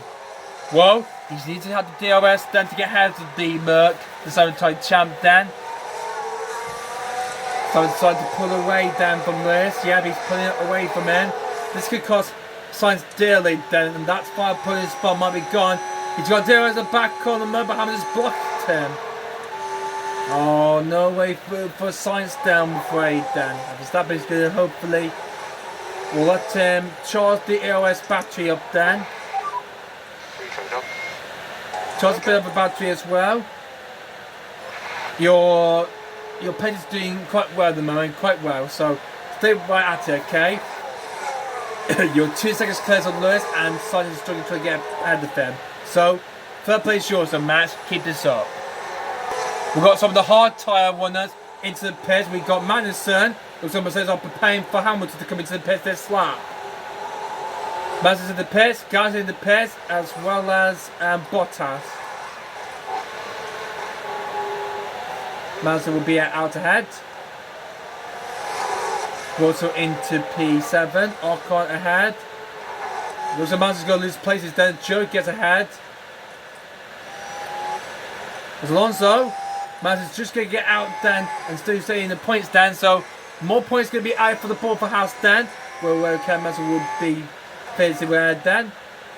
Well, he needs to have the DRS then to get ahead of the Merc, the 7-time champ then. So he's decided to pull away then from Lewis. Yeah, he's pulling it away from him. This could cost Sainz dearly then, and that's why pulling his spot might be gone. He's got DRS at the back corner, but Hamilton's blocked him. Oh, no way for Sainz down, I'm afraid then. Verstappen's going to hopefully we'll let him charge the EOS battery up then. Charge a bit of a battery as well. Your pace is doing quite well at the moment, quite well. So stay right at it, okay? You're 2 seconds clear on Lewis, and Sainz is struggling to get ahead of them. So third place yours, so Max, keep this up. We've got some of the hard tyre runners into the pits. We've got Magnussen, who some says are preparing for Hamilton to come into the pits this lap. Magnussen's in the pits, Gasly in the pits, as well as Bottas. Magnussen will be out ahead. We're also into P7. Ocon ahead. Looks like Magnussen's going to lose places. Then Joe gets ahead. There's Alonso. Magnussen's just going to get out then and still stay in the points then. So more points going to be out for the ball for House then. Where Magnussen will be facing ahead then.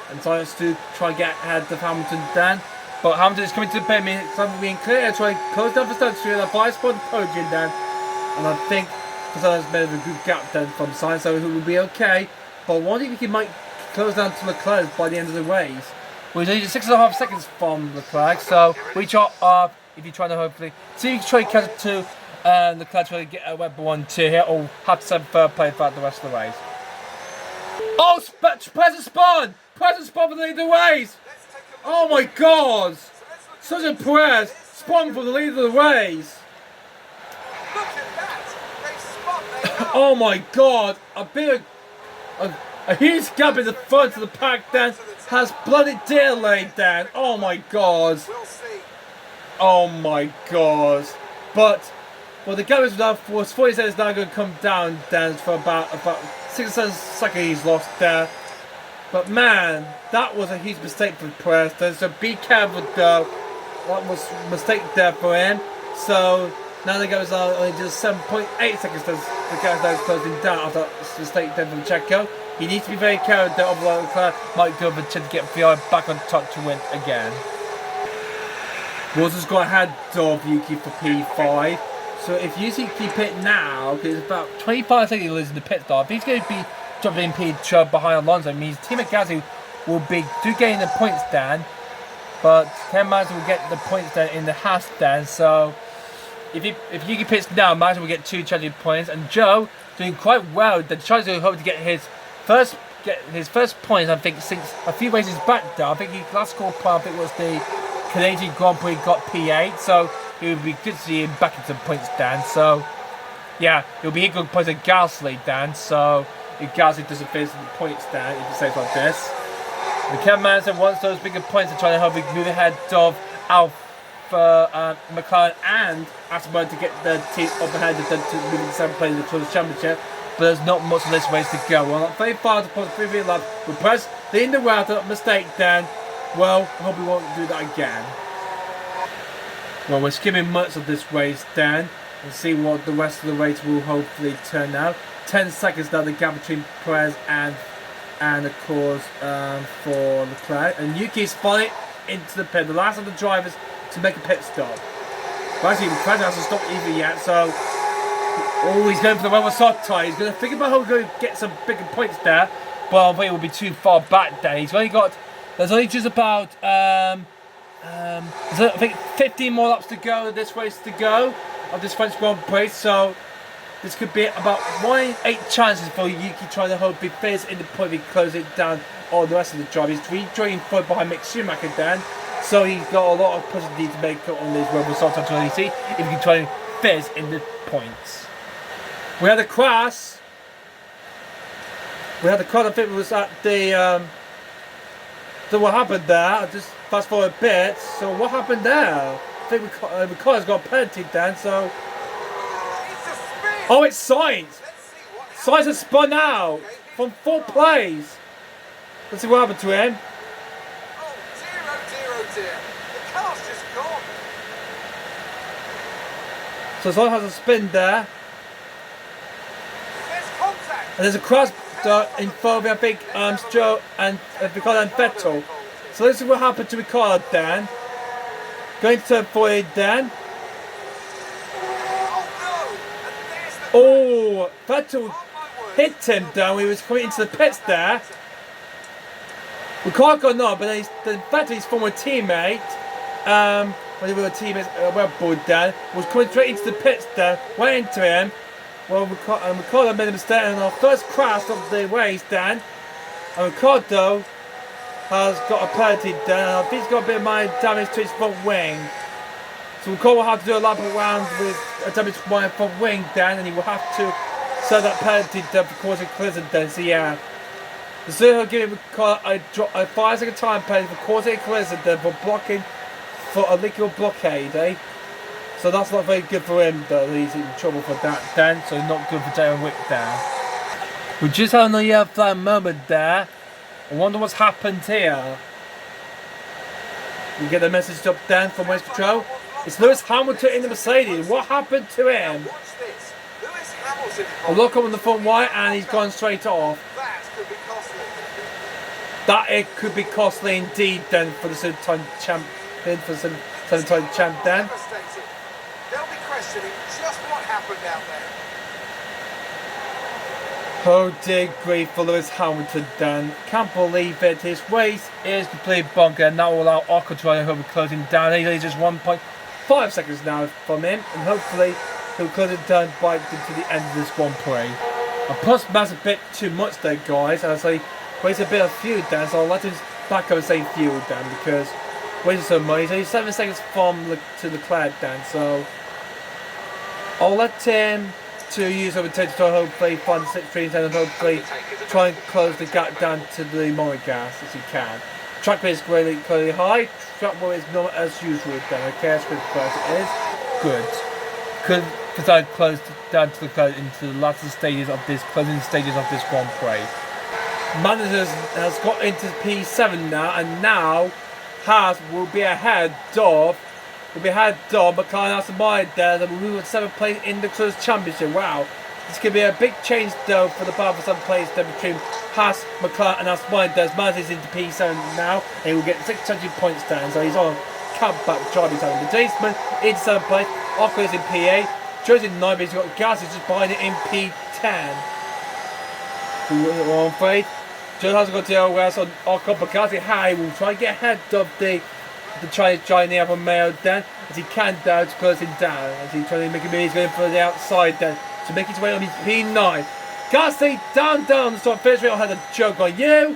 And so it's to try and get ahead of Hamilton then. But Hamilton is coming to the pit. Something being clear. Try and close down for Stokes. The 5-spot podium then. And I think there's a bit of a good gap then from Sainz, so it will be okay. But I wonder if he might close down to Leclerc by the end of the race. We're only 6.5 seconds from Leclerc, so we are, if you're trying to hopefully see if you can try to catch it to Leclerc, try to get a Web 1-2 here, or have to have third place throughout the rest of the race. Oh, present spawn! Present spawn for the lead of the race! Oh my god! Sergio Perez spawned for the lead of the race! Oh my god! A huge gap in the front of the pack then has bloody delayed then. Oh my god! Oh my god! But the gap is now for 47 is now going to come down then for about 6 or 7 seconds he's lost there. But man, that was a huge mistake for Perez. So be careful though. That was a mistake there for him. So now the goes on only just 7.8 seconds. The guy's now closing down after that mistake there from Checo. He needs to be very careful that otherwise Leclerc might go for a chance to get VI back on top to win again. Wilson's got ahead of Yuki for P5. So if Yuki keep it now, because it's about 25 seconds he loses the pit stop, if he's going to be dropping in P12 behind Alonso, it means Team Gasly will be getting the points down, but Ken Magnussen will get the points down in the Haas stand. So if Yuki pits now, Magnussen will get 2 charging points, and Joe doing quite well. The Chargers are hoping to get his first points. I think since a few races back there. I think he last scored point. I think it was the Canadian Grand Prix, got P8. So it would be good to see him back into the points stand. So yeah, it'll be a good point at Gasly Dan. So if Gasly doesn't finish in the points stand, if it stays like this. The Ken Magnussen wants those bigger points to try to help him move ahead of Alfa, McLaren and Aston Martin to get the team up ahead of them to move into 7th place in the Tourist Championship. But there's not much of this race to go. Well, not very far to put 3 laps. With Perez leading the way after that mistake then. Well, I hope we won't do that again. Well, we're skimming much of this race then and see what the rest of the race will hopefully turn out. 10 seconds now the gap between Perez and of course for Leclerc. And Yuki is following into the pit, the last of the drivers to make a pit stop. But actually, Leclerc hasn't stopped either yet, so he's going for the rubber soft tyre. He's going to think about how we're going to get some bigger points there, but I think it will be too far back there. There's only just about I think 15 more laps to go, this race to go of this French Grand Prix, so this could be about 1 in 8 chances for Yuki trying to hold big fizz in the point if he close it down on the rest of the drive. He's rejoining forward behind Mick Schumacher then, so he's got a lot of push to make up on this rubber soft tyre to see if he can try and fizz in the points. We had a crash. I think it was at the so what happened there? I'll just fast forward a bit. So what happened there? I think Ricardo's got a penalty then, so oh, it's Sainz! Sainz has spun out from 4 plays. Let's see what happened to him. Oh dear. The car's just gone. So Sainz has a spin there. There's contact. And there's a crash in front of, I think, Stroll and Ricardo and Vettel. So let's see what happened to Ricardo then. Going to turn 48 then. Oh, Vettel hit him down when he was coming into the pits there. Ricardo got on, but then Vettel, his former teammate, when the teammates Red Bull Dan was coming straight into the pits Dan, went into him. Well, Ricardo made a mistake in our first crash of the race Dan. And Ricardo has got a penalty Dan. I think he's got a bit of minor damage to his front wing. So Ricardo will have to do a lap around with a damage to my front wing Dan, and he will have to serve that penalty Dan for causing collision Dan. So yeah. So he'll give Ricardo a 5-second time penalty for causing a collision Dan for blocking for a legal blockade, eh? So that's not very good for him though, he's in trouble for that Dan, so not good for Darren Wick there. We just had another yellow flag moment there. I wonder what's happened here. We get a message up Dan from Race Patrol. It's Lewis Hamilton in the Mercedes. What happened to him? Watch this. Lewis Hamilton. I look up on the front right and he's gone straight off. That could be costly. That it could be costly indeed then for the 7-time champion, for the 7-time champ Dan. Devastating. They'll be questioning just what happened out there. Oh dear grief for Lewis Hamilton Dan. Can't believe it. His race is completely bunker and that will allow Ocon to be closing down. He's just 1.5 seconds now from him and hopefully he'll close it down by to the end of this Grand Prix. I pushed Mass a bit too much there guys. As I waste a bit of fuel Dan, so I'll let him back up and say fuel Dan because wasting so much. He's only 7 seconds from to Leclerc Dan, so I'll let him to use overtake to hopefully find the 6 trees and hopefully try and close the gap down to the Monegas as he can. Track pace is clearly high, track pace is not as usual then, okay, that's good first it is. Good. Could decide close down to into the latter stages of this closing stages of this Grand Prix. Managers has got into P7 now and now will be ahead of McLaren Aston Martin there that will move to 7th place in the Constructors' Championship. Wow, this could be a big change though for the battle for 7th place there between Haas, McLaren and Aston Martin. There's Mantis into P7 now and he will get 620 points down, so he's on comeback driving time. The Jaceman into 7th place, Ocon is in P8, Joe's in 9th, but he's got Gasly just behind it in P10. I'm afraid Joe hasn't got DRS on Ocon, but Gasly will try and get ahead of the Chinese giant Alfa Romeo then as he can down to close him down as he trying to make him he's going for the outside then to make his way on his P9. Gasly down the start first rail had a joke on you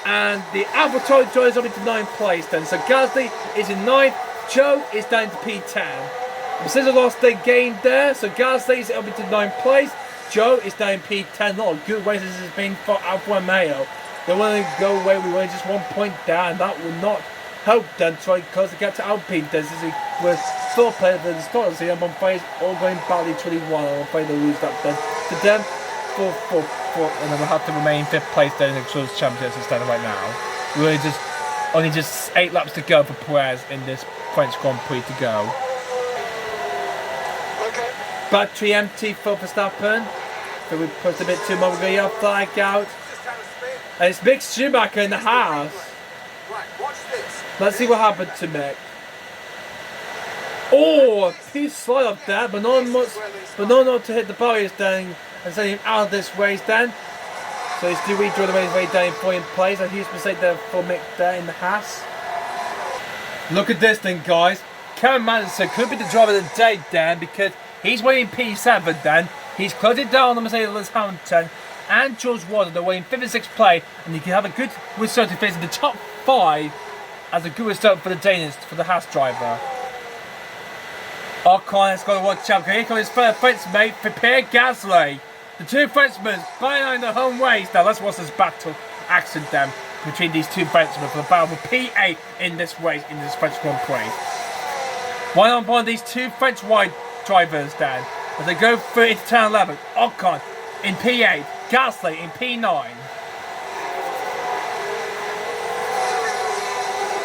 and the Alfa Tauri joins up into 9th place then. So Gasly is in 9th, Joe is down to P10. Mercedes lost their game there, so Gasly is up into 9th place, Joe is down in P10. Not a good race this has been for Alfa Romeo. They want to go away with only just 1 point down, that will not help them try to close the gap to Alpine. This is with 4 players at the start. So I'm afraid all going badly 21. I'm afraid they'll lose that then. To them, 4, and then we'll have to remain 5th place then in the Constructors' Championship instead of right now. Really only just 8 laps to go for Perez in this French Grand Prix to go. Okay. Battery empty for Verstappen. So we pushed a bit too much. We're going to get a flag out. Just had a spin. And it's Mick Schumacher in the house. Right, watch this. Let's see what happened to Mick. Oh, a huge slide up there, but not enough to hit the barriers down and send him out of this race then. So he's still redraw the race way down in 4th place. A huge mistake there for Mick there in the Haas. Look at this thing, guys. Kevin Magnussen could be the driver of the day then because he's waiting P7 then. He's closing down on the Mercedes Lewis Hamilton and George Russell. They're waiting 5th and 6th place, and he can have a good result to finish in the top 5 as a good result for the Danish, for the Haas driver. Ocon has got to watch out. Here comes his first French mate, Pierre Gasly. The 2 Frenchmen behind the home race. Now let's watch this battle action then between these 2 Frenchmen for the battle for P8 in this race, in this French Grand Prix. One on one, these 2 French wide drivers then as they go through into turn 11. Ocon in P8, Gasly in P9.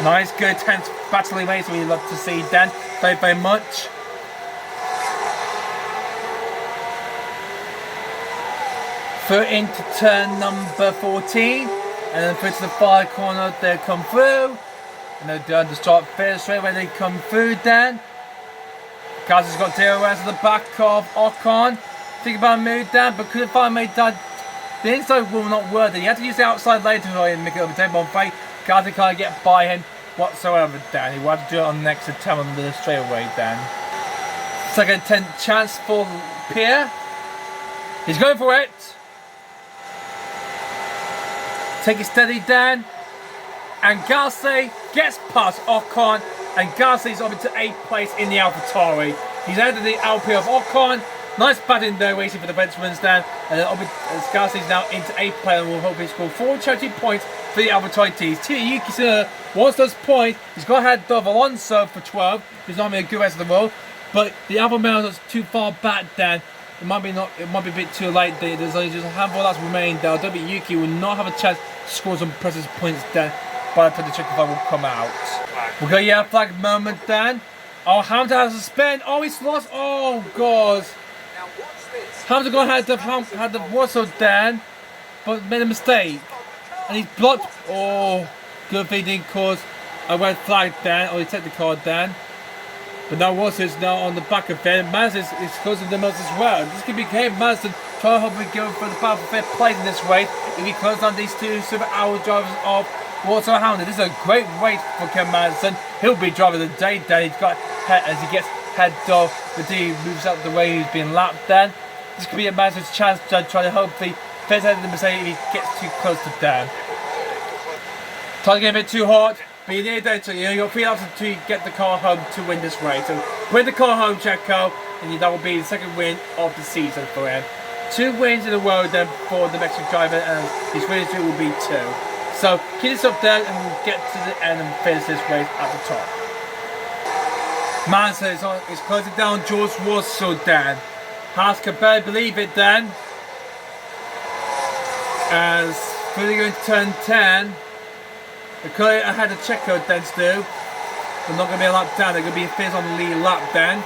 Nice, good, tense battling race we love to see then. Very, very much. Through into turn number 14. And then through to the far corner, they come through. And they're down to start first straight away they come through then. Gasly's got DRS at the back of Ocon. Think about a move down, but couldn't find a move down. The inside will not work. He had to use the outside lane to try and make it overtake. But on fate, Gasly can't get by him. whatsoever, Dan. He will have to do it on the next attempt on the straightaway, Dan. Second attempt chance for Pierre. He's going for it. Take it steady, Dan. And Gasly gets past Ocon. And Gasly's up into 8th place in the AlphaTauri. He's out of the LP of Ocon. Nice batting there, waiting for the Frenchmen, Dan. And then Gasly's now into 8th place and will hopefully score 4 charity points for the AlphaTauri teams. Yuki Tsunoda wants those points. He's got ahead of Alonso for 12. He's not having a good rest of the world. But the Alpha Male is too far back, Dan. It might be a bit too late. There's only just a handful that's remaining there. I don't think Yuki will not have a chance to score some precious points, Dan. By the time the checker will come out. We'll go yellow flag moment, Dan. Oh, Hamilton has a spin. Oh, he's lost. Oh, God. Now watch this. Hamilton had the whistle, Dan, but made a mistake. And he's blocked. Oh, good thing he didn't cause a red flag, Dan. Or he took the card, Dan. But now Watson's now on the back of it. Mazda is causing the most as well. This could be Mazda trying to hopefully go for the battle for 5th place in this race. If he closes on these two super hour drivers of Watson and Hamilton. This is a great race for Ken Madison. He'll be driving the day, Dan. He's got as he gets head off the D, moves up the way he's being lapped, Dan. This could be a Madison's chance to try to hopefully finish ahead of the Mercedes if he gets too close to Dan. Trying to get a bit too hot. But you need that, you got 3 laps to get the car home to win this race. So win the car home, Checo, and that will be the second win of the season for him. 2 wins in a row then for the Mexican driver, and his winning streak will be 2. So keep this up there, and we'll get to the end and finish this race at the top. Manson is closing down George Russell, Dan. Haas can barely believe it, Dan. As really going to turn 10. The car ahead of Checo, Dan, still. They're not going to be a lap down, they're going to be a fierce on the lead lap, Dan.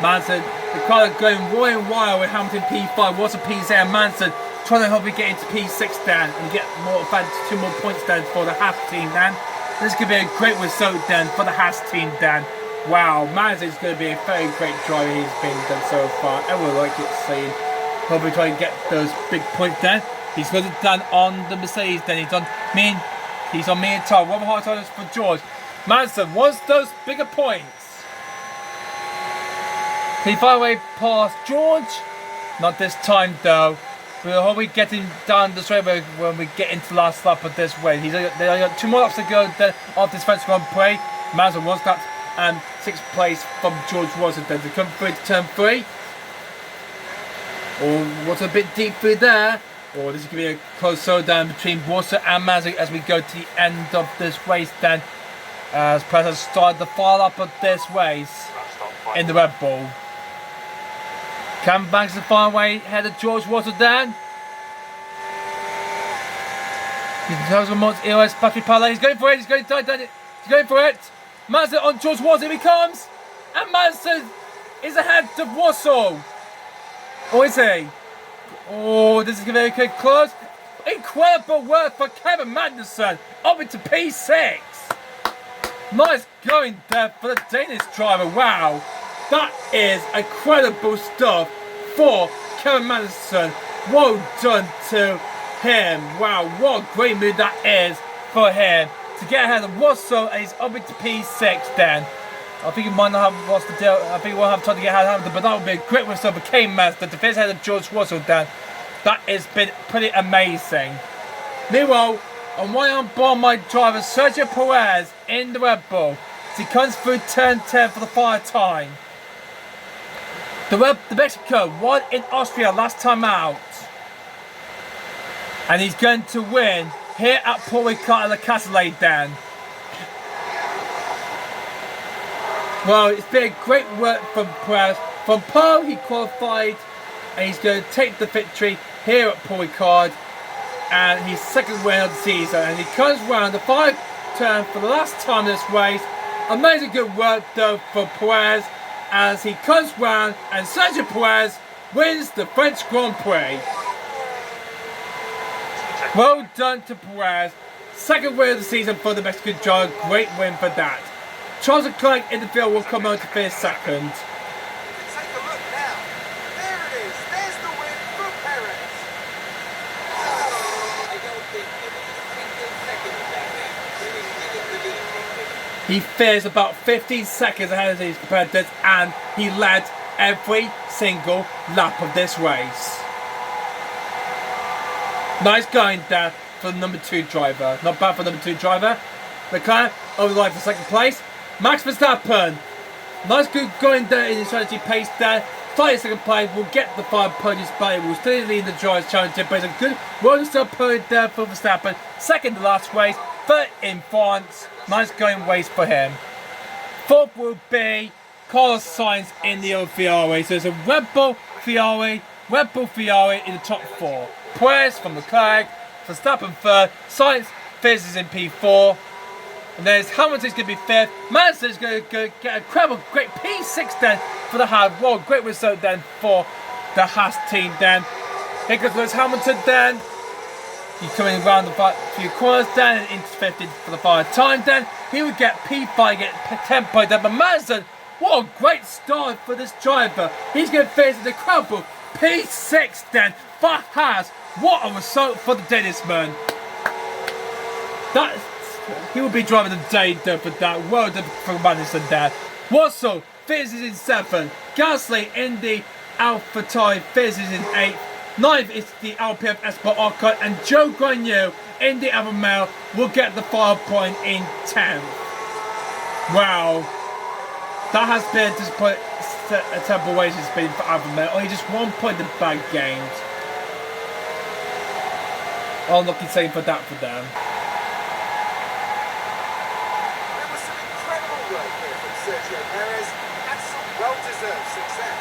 Manson, the car going roaring wild with Hamilton P5, Watson P6, and Manson trying to help me get into P6, Dan, and get more advantage, 2 more points, Dan, for the Haas team, Dan. This could be a great result, Dan, for the Haas team, Dan. Wow, Manson is going to be a very great driver he's been done so far. I would like it seeing. Hopefully try and get those big points, Dan. He's got it done on the Mercedes, Dan. He's on me and Tom. One more hard for George. Manson wants those bigger points. Can he find a way past George? Not this time, though. We'll hopefully get him down the straightaway when we get into the last lap of this race. They got 2 more laps to go off this French Grand Prix. Manson wants that 6th place from George Washington to come through to turn 3. Or what's a bit deep through there. Or this could be a close showdown between Warsaw and Mazda as we go to the end of this race, then. As Press has started the far up of this race in the Red Bull. Cam Banks the far away ahead of George Russell, Dan. He's in Mont's EOS battery parlay. He's going for it. He's going for it. Mazda on George Russell. Here he comes. And Mazda is ahead of Russell. Or is he? Oh, this is going to be very close. Incredible work for Kevin Magnussen. Up into P6. Nice going there for the Danish driver. Wow. That is incredible stuff for Kevin Magnussen. Well done to him. Wow, what a great move that is for him. To get ahead of Russell, and he's up into P6 then. I think he might not have lost the deal. I think we'll have time to get ahead of Hamilton, but that would be a great result for Kane Master to finish ahead of George Russell, Dan. That has been pretty amazing. Meanwhile, on my on board, my driver Sergio Perez in the Red Bull as he comes through turn 10 for the 5th time. The Mexico won in Austria last time out, and he's going to win here at Paul Ricard La Castellet, Dan. Well, it's been a great work from Perez. From Paul, he qualified, and he's going to take the victory here at Paul Ricard, and his 2nd win of the season. And he comes round the 5th turn for the last time this race. Amazing good work though for Perez as he comes round, and Sergio Perez wins the French Grand Prix. Well done to Perez. 2nd win of the season for the Mexican driver. Great win for that. Charles Leclerc in the field will come out to finish 2nd. Take a look now. There it is. There's the win for Perez. I don't think there was a single second in that race when he didn't believe they He finished about 15 seconds ahead of his competitors, and he led every single lap of this race. Nice going there for the number 2 driver. Not bad for the number 2 driver. Leclerc over the line for second place. Max Verstappen. Nice good going there in the strategy pace there. Starting second place, will get the 5 podiums, but it will still lead the Drivers' Championship. But it's a good road start podium there for Verstappen. Second to last race, third in France. Nice going race for him. Fourth will be Carlos Sainz in the old Ferrari. So it's a Red Bull Ferrari in the top 4. Press from Leclerc, Verstappen third, Sainz finishes in P4. And there's Hamilton's going to be 5th. Mansell's going to get a incredible great P6 then for the Haas. Well, great result then for the Haas team then. Here goes Lewis Hamilton then. He's coming around the few corners then and into 50 for the final time then. He would get P5, get 10 points then. But Mansell, what a great start for this driver. He's going to finish an incredible P6 then for Haas. What a result for the Dennisman. He will be driving the day though for that. Well done for Madison there. Russell finishes in 7th. Gasly in the AlphaTauri finishes in 8th. 9th is the LPF Esport Arcot, and Joe Guanyu in the Alfa Romeo will get the 5 point in 10th. Wow. That has been a terrible race it's been for Alfa Romeo. Only just 1 point in bag gained. Unlucky save for that for them. Sergio Perez had some well-deserved success.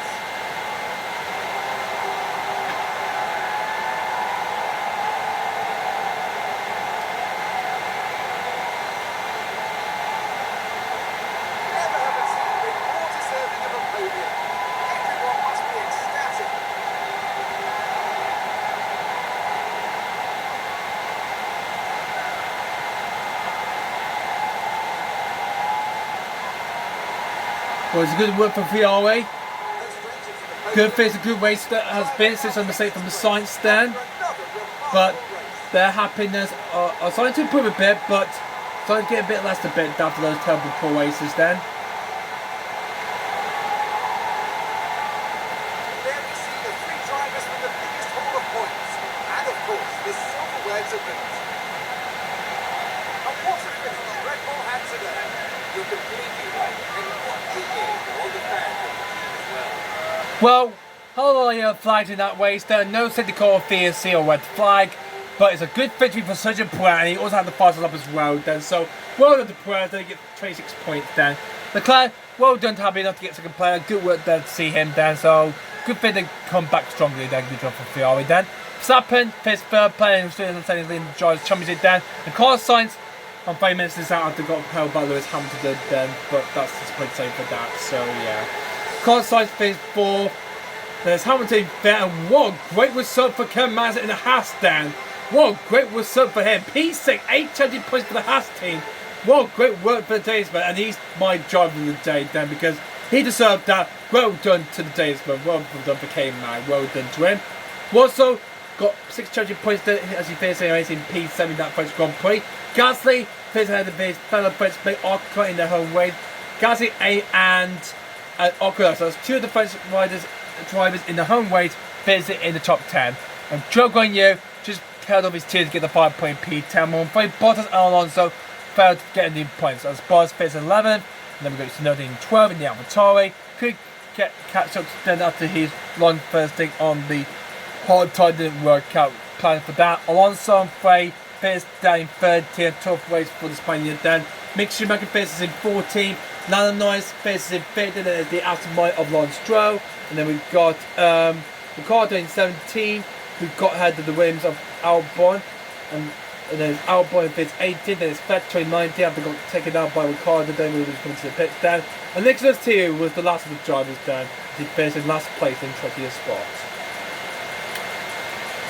Never have a team been more deserving of a podium. Everyone must be ecstatic. Well, it's a good work for Ferrari. Good finish, a good race that has been since a mistake from the Sainz stand. But their happiness are starting to improve a bit, but starting to get a bit less after those terrible poor races then. There we see the 3 drivers with the biggest haul of points. And of course, the silverware to boot. And what a finish Red Bull had today. You're completely right. And what a game for all the fans of the team as well. Well, Hallelujah flags in that race. There are no safety car, VSC or red flag, but it's a good victory for Sergio Perez, and he also had the fastest lap as well then. So well done to Perez, then he gets 26 points then. Leclerc, well done to happy enough to get second player. Good work there to see him then. So good thing to come back strongly then. Good job for Ferrari then. Verstappen, fifth third player, and still in the Drivers' Championship then. And Carlos Sainz, I'm 5 minutes this out after got held by Lewis Hamilton then, but that's just pretty safe for that. So yeah. Carlos Sainz finished 4th. There's Hamilton there, and what a great result for Kevin Mazda in the Haas stand. What a great result for him. P6, 8 championship points for the Haas team. What a great work for the Daysman, and he's my driver of the day then, because he deserved that. Well done to the Daysman. Well done for Kevin Mazda. Well done to him. Also got 6 championship points there, as he finished in P7 in that French Grand Prix. Gasly finished ahead of his fellow French mate Arcot in their home race. Gasly and Arcot, so that's 2 of the French drivers in the home race finished in the top 10. And Joe Guanyu just held off his team to get the 5 point P10 one. Bottas and Alonso failed to get any points. As Bottas finished 11th, and then we got Tsunoda in 12th in the AlphaTauri. Could catch up then after his long first thing on the hard time didn't work out. Plan for that. Alonso and Frey finished down in 3rd tier, tough race for the Spaniard then. Mick Schumacher finishes in 14th. Lando Norris finishes in 5th, and then the aftermind of Lance Stroll. And then we've got Ricciardo in 17th, who got ahead of the Williams of Albon. And then Albon finished 18th, then it's Vettel in 19th after got taken out by Ricciardo, then we were coming to the pits down. And Nicholas Teo was the last of the drivers down. He finished in last place in 20th spot.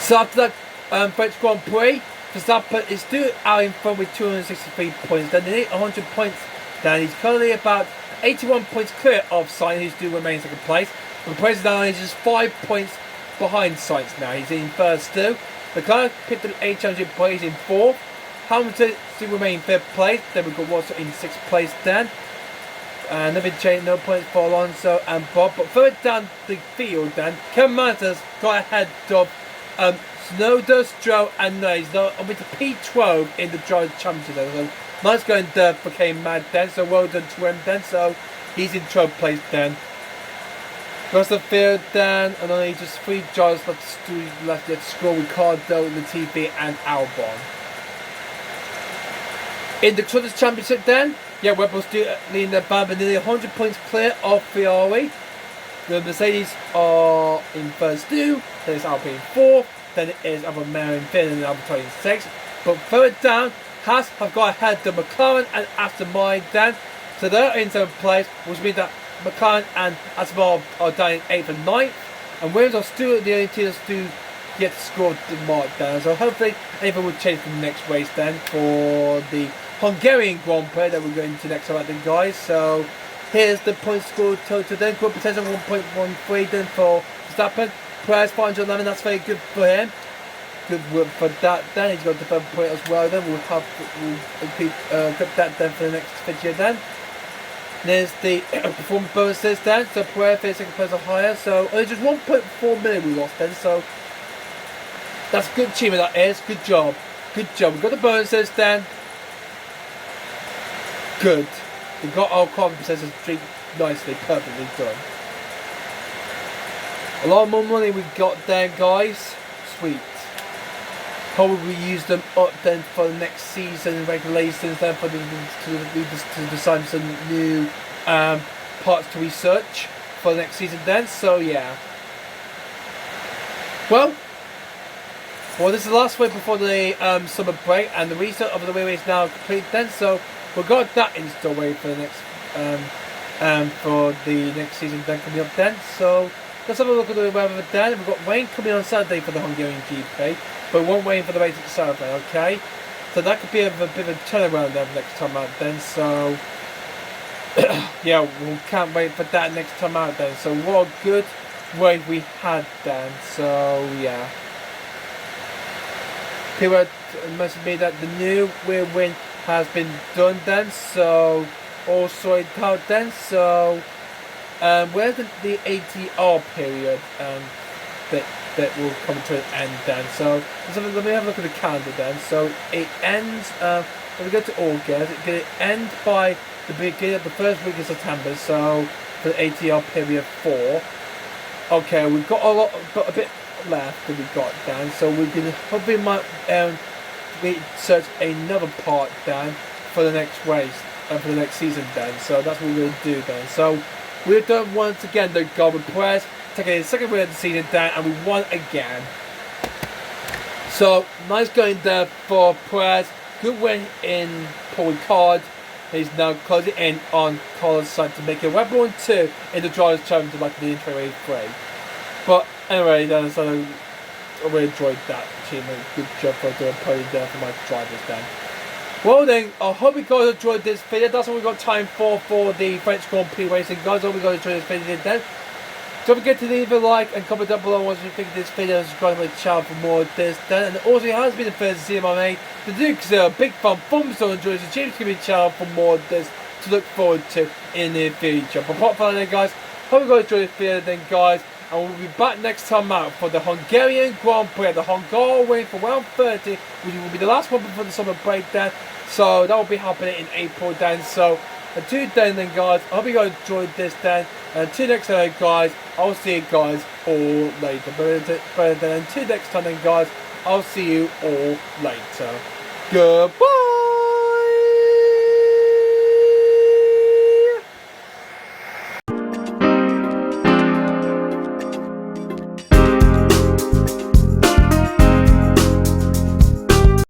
So after that French Grand Prix, Verstappen is still out in front with 263 points. Then they need 100 points. Then he's currently about 81 points clear of Sainz, who still remains second place. But Perez now is just 5 points behind Sainz now. He's in 1st still. Leclerc picked up 8 championship points in 4th. Hamilton still remain in 5th place. Then we've got Watson in 6th place then. Nothing changed, no points for Alonso and Bob. But further down the field then, Kevin Matters got ahead of Snowder, Stroll and Nays. With the P12 in the Drivers' Championship. So nice going there for K Mad then. So well done to him then. So he's in 12th place then. Rest of the field then, and only just 3 drivers left to score: Ricardo, Latifi and Albon. In the Constructors' Championship then, yeah, Red Bull still leading their band, but nearly 100 points clear of Ferrari. The Mercedes are in first two, then it's Alpine in 4th, then it is Alfa Romeo in 5th, and Alfa in 6th. But further down, Haas have got ahead of McLaren and Aston Martin then, so they're in 7th place, which means that McLaren and Aston Martin are down in 8th and 9th, and Williams are still the only team that's to get to score the mark down. So hopefully anything will change for the next race then for the Hungarian Grand Prix that we're going to next time, I think, guys. So here's the point score total then. Good potential 1.13 then for Verstappen. Perez 511, that's very good for him. Good work for that then. He's got the 3rd point as well then. We'll keep that then for the next video then. There's the performance bonuses then. So Perez for 2nd place or higher. So only just 1.4 million we lost then. So that's a good achievement, that is. Good job. Good job. We've got the bonuses then. Good. We got our carbon percentage drink nicely, perfectly done. A lot more money we got there, guys. Sweet. Probably use them up then for the next season regulations then for to design some new parts to research for the next season then. So yeah. Well, this is the last week before the summer break, and the research of the railway is now complete then. So we've got that installed ready for the next season then coming up then. So let's have a look at the weather then. We've got rain coming on Saturday for the Hungarian GP, but we won't wait for the race itself then, okay? So that could be a bit of a turnaround then next time out then. So yeah, we can't wait for that next time out then. So what a good race we had then. So yeah. People had messaged me that the new rear wing has been done then, so all sorted out then. So where's the ATR period that will come to an end then? So let me have a look at the calendar then. So it ends when we go to August, it's going to end by the beginning of the 1st week of September. So for the ATR period 4. Okay, we've got a bit left that we got down, so we're gonna hopefully might research another part down for the next race and for the next season then. So that's what we're gonna do then. So we've done once again the Golden Press, taking the 2nd win of the season down, and we won again. So nice going there for Perez. Good win in Paul Ricard. He's now closing in on Carlos Sainz to make it Red Bull 2 in the Drivers' Championship like the Intro 3. But anyway, then, so I really enjoyed that achievement. Good job for doing podium there for my drivers then. Well then, I hope you guys enjoyed this video. That's all we got time for the French Grand Prix racing, guys. I hope you guys enjoyed this video then. Don't forget to leave a like and comment down below what you think of this video and subscribe to my channel for more of this then. And also, it has been the first to see MMA to do because they're a big fan from so enjoys the James Community channel for more of this to look forward to in the future. But apart from that, guys, hope you guys enjoyed this video then, guys. And we'll be back next time out for the Hungarian Grand Prix, the Hungarian for round 30, which will be the last one before the summer break then. So that will be happening in April then. So until then guys, I hope you guys enjoyed this then. And until next time guys, I'll see you guys all later. But then until next time then guys, I'll see you all later. Goodbye.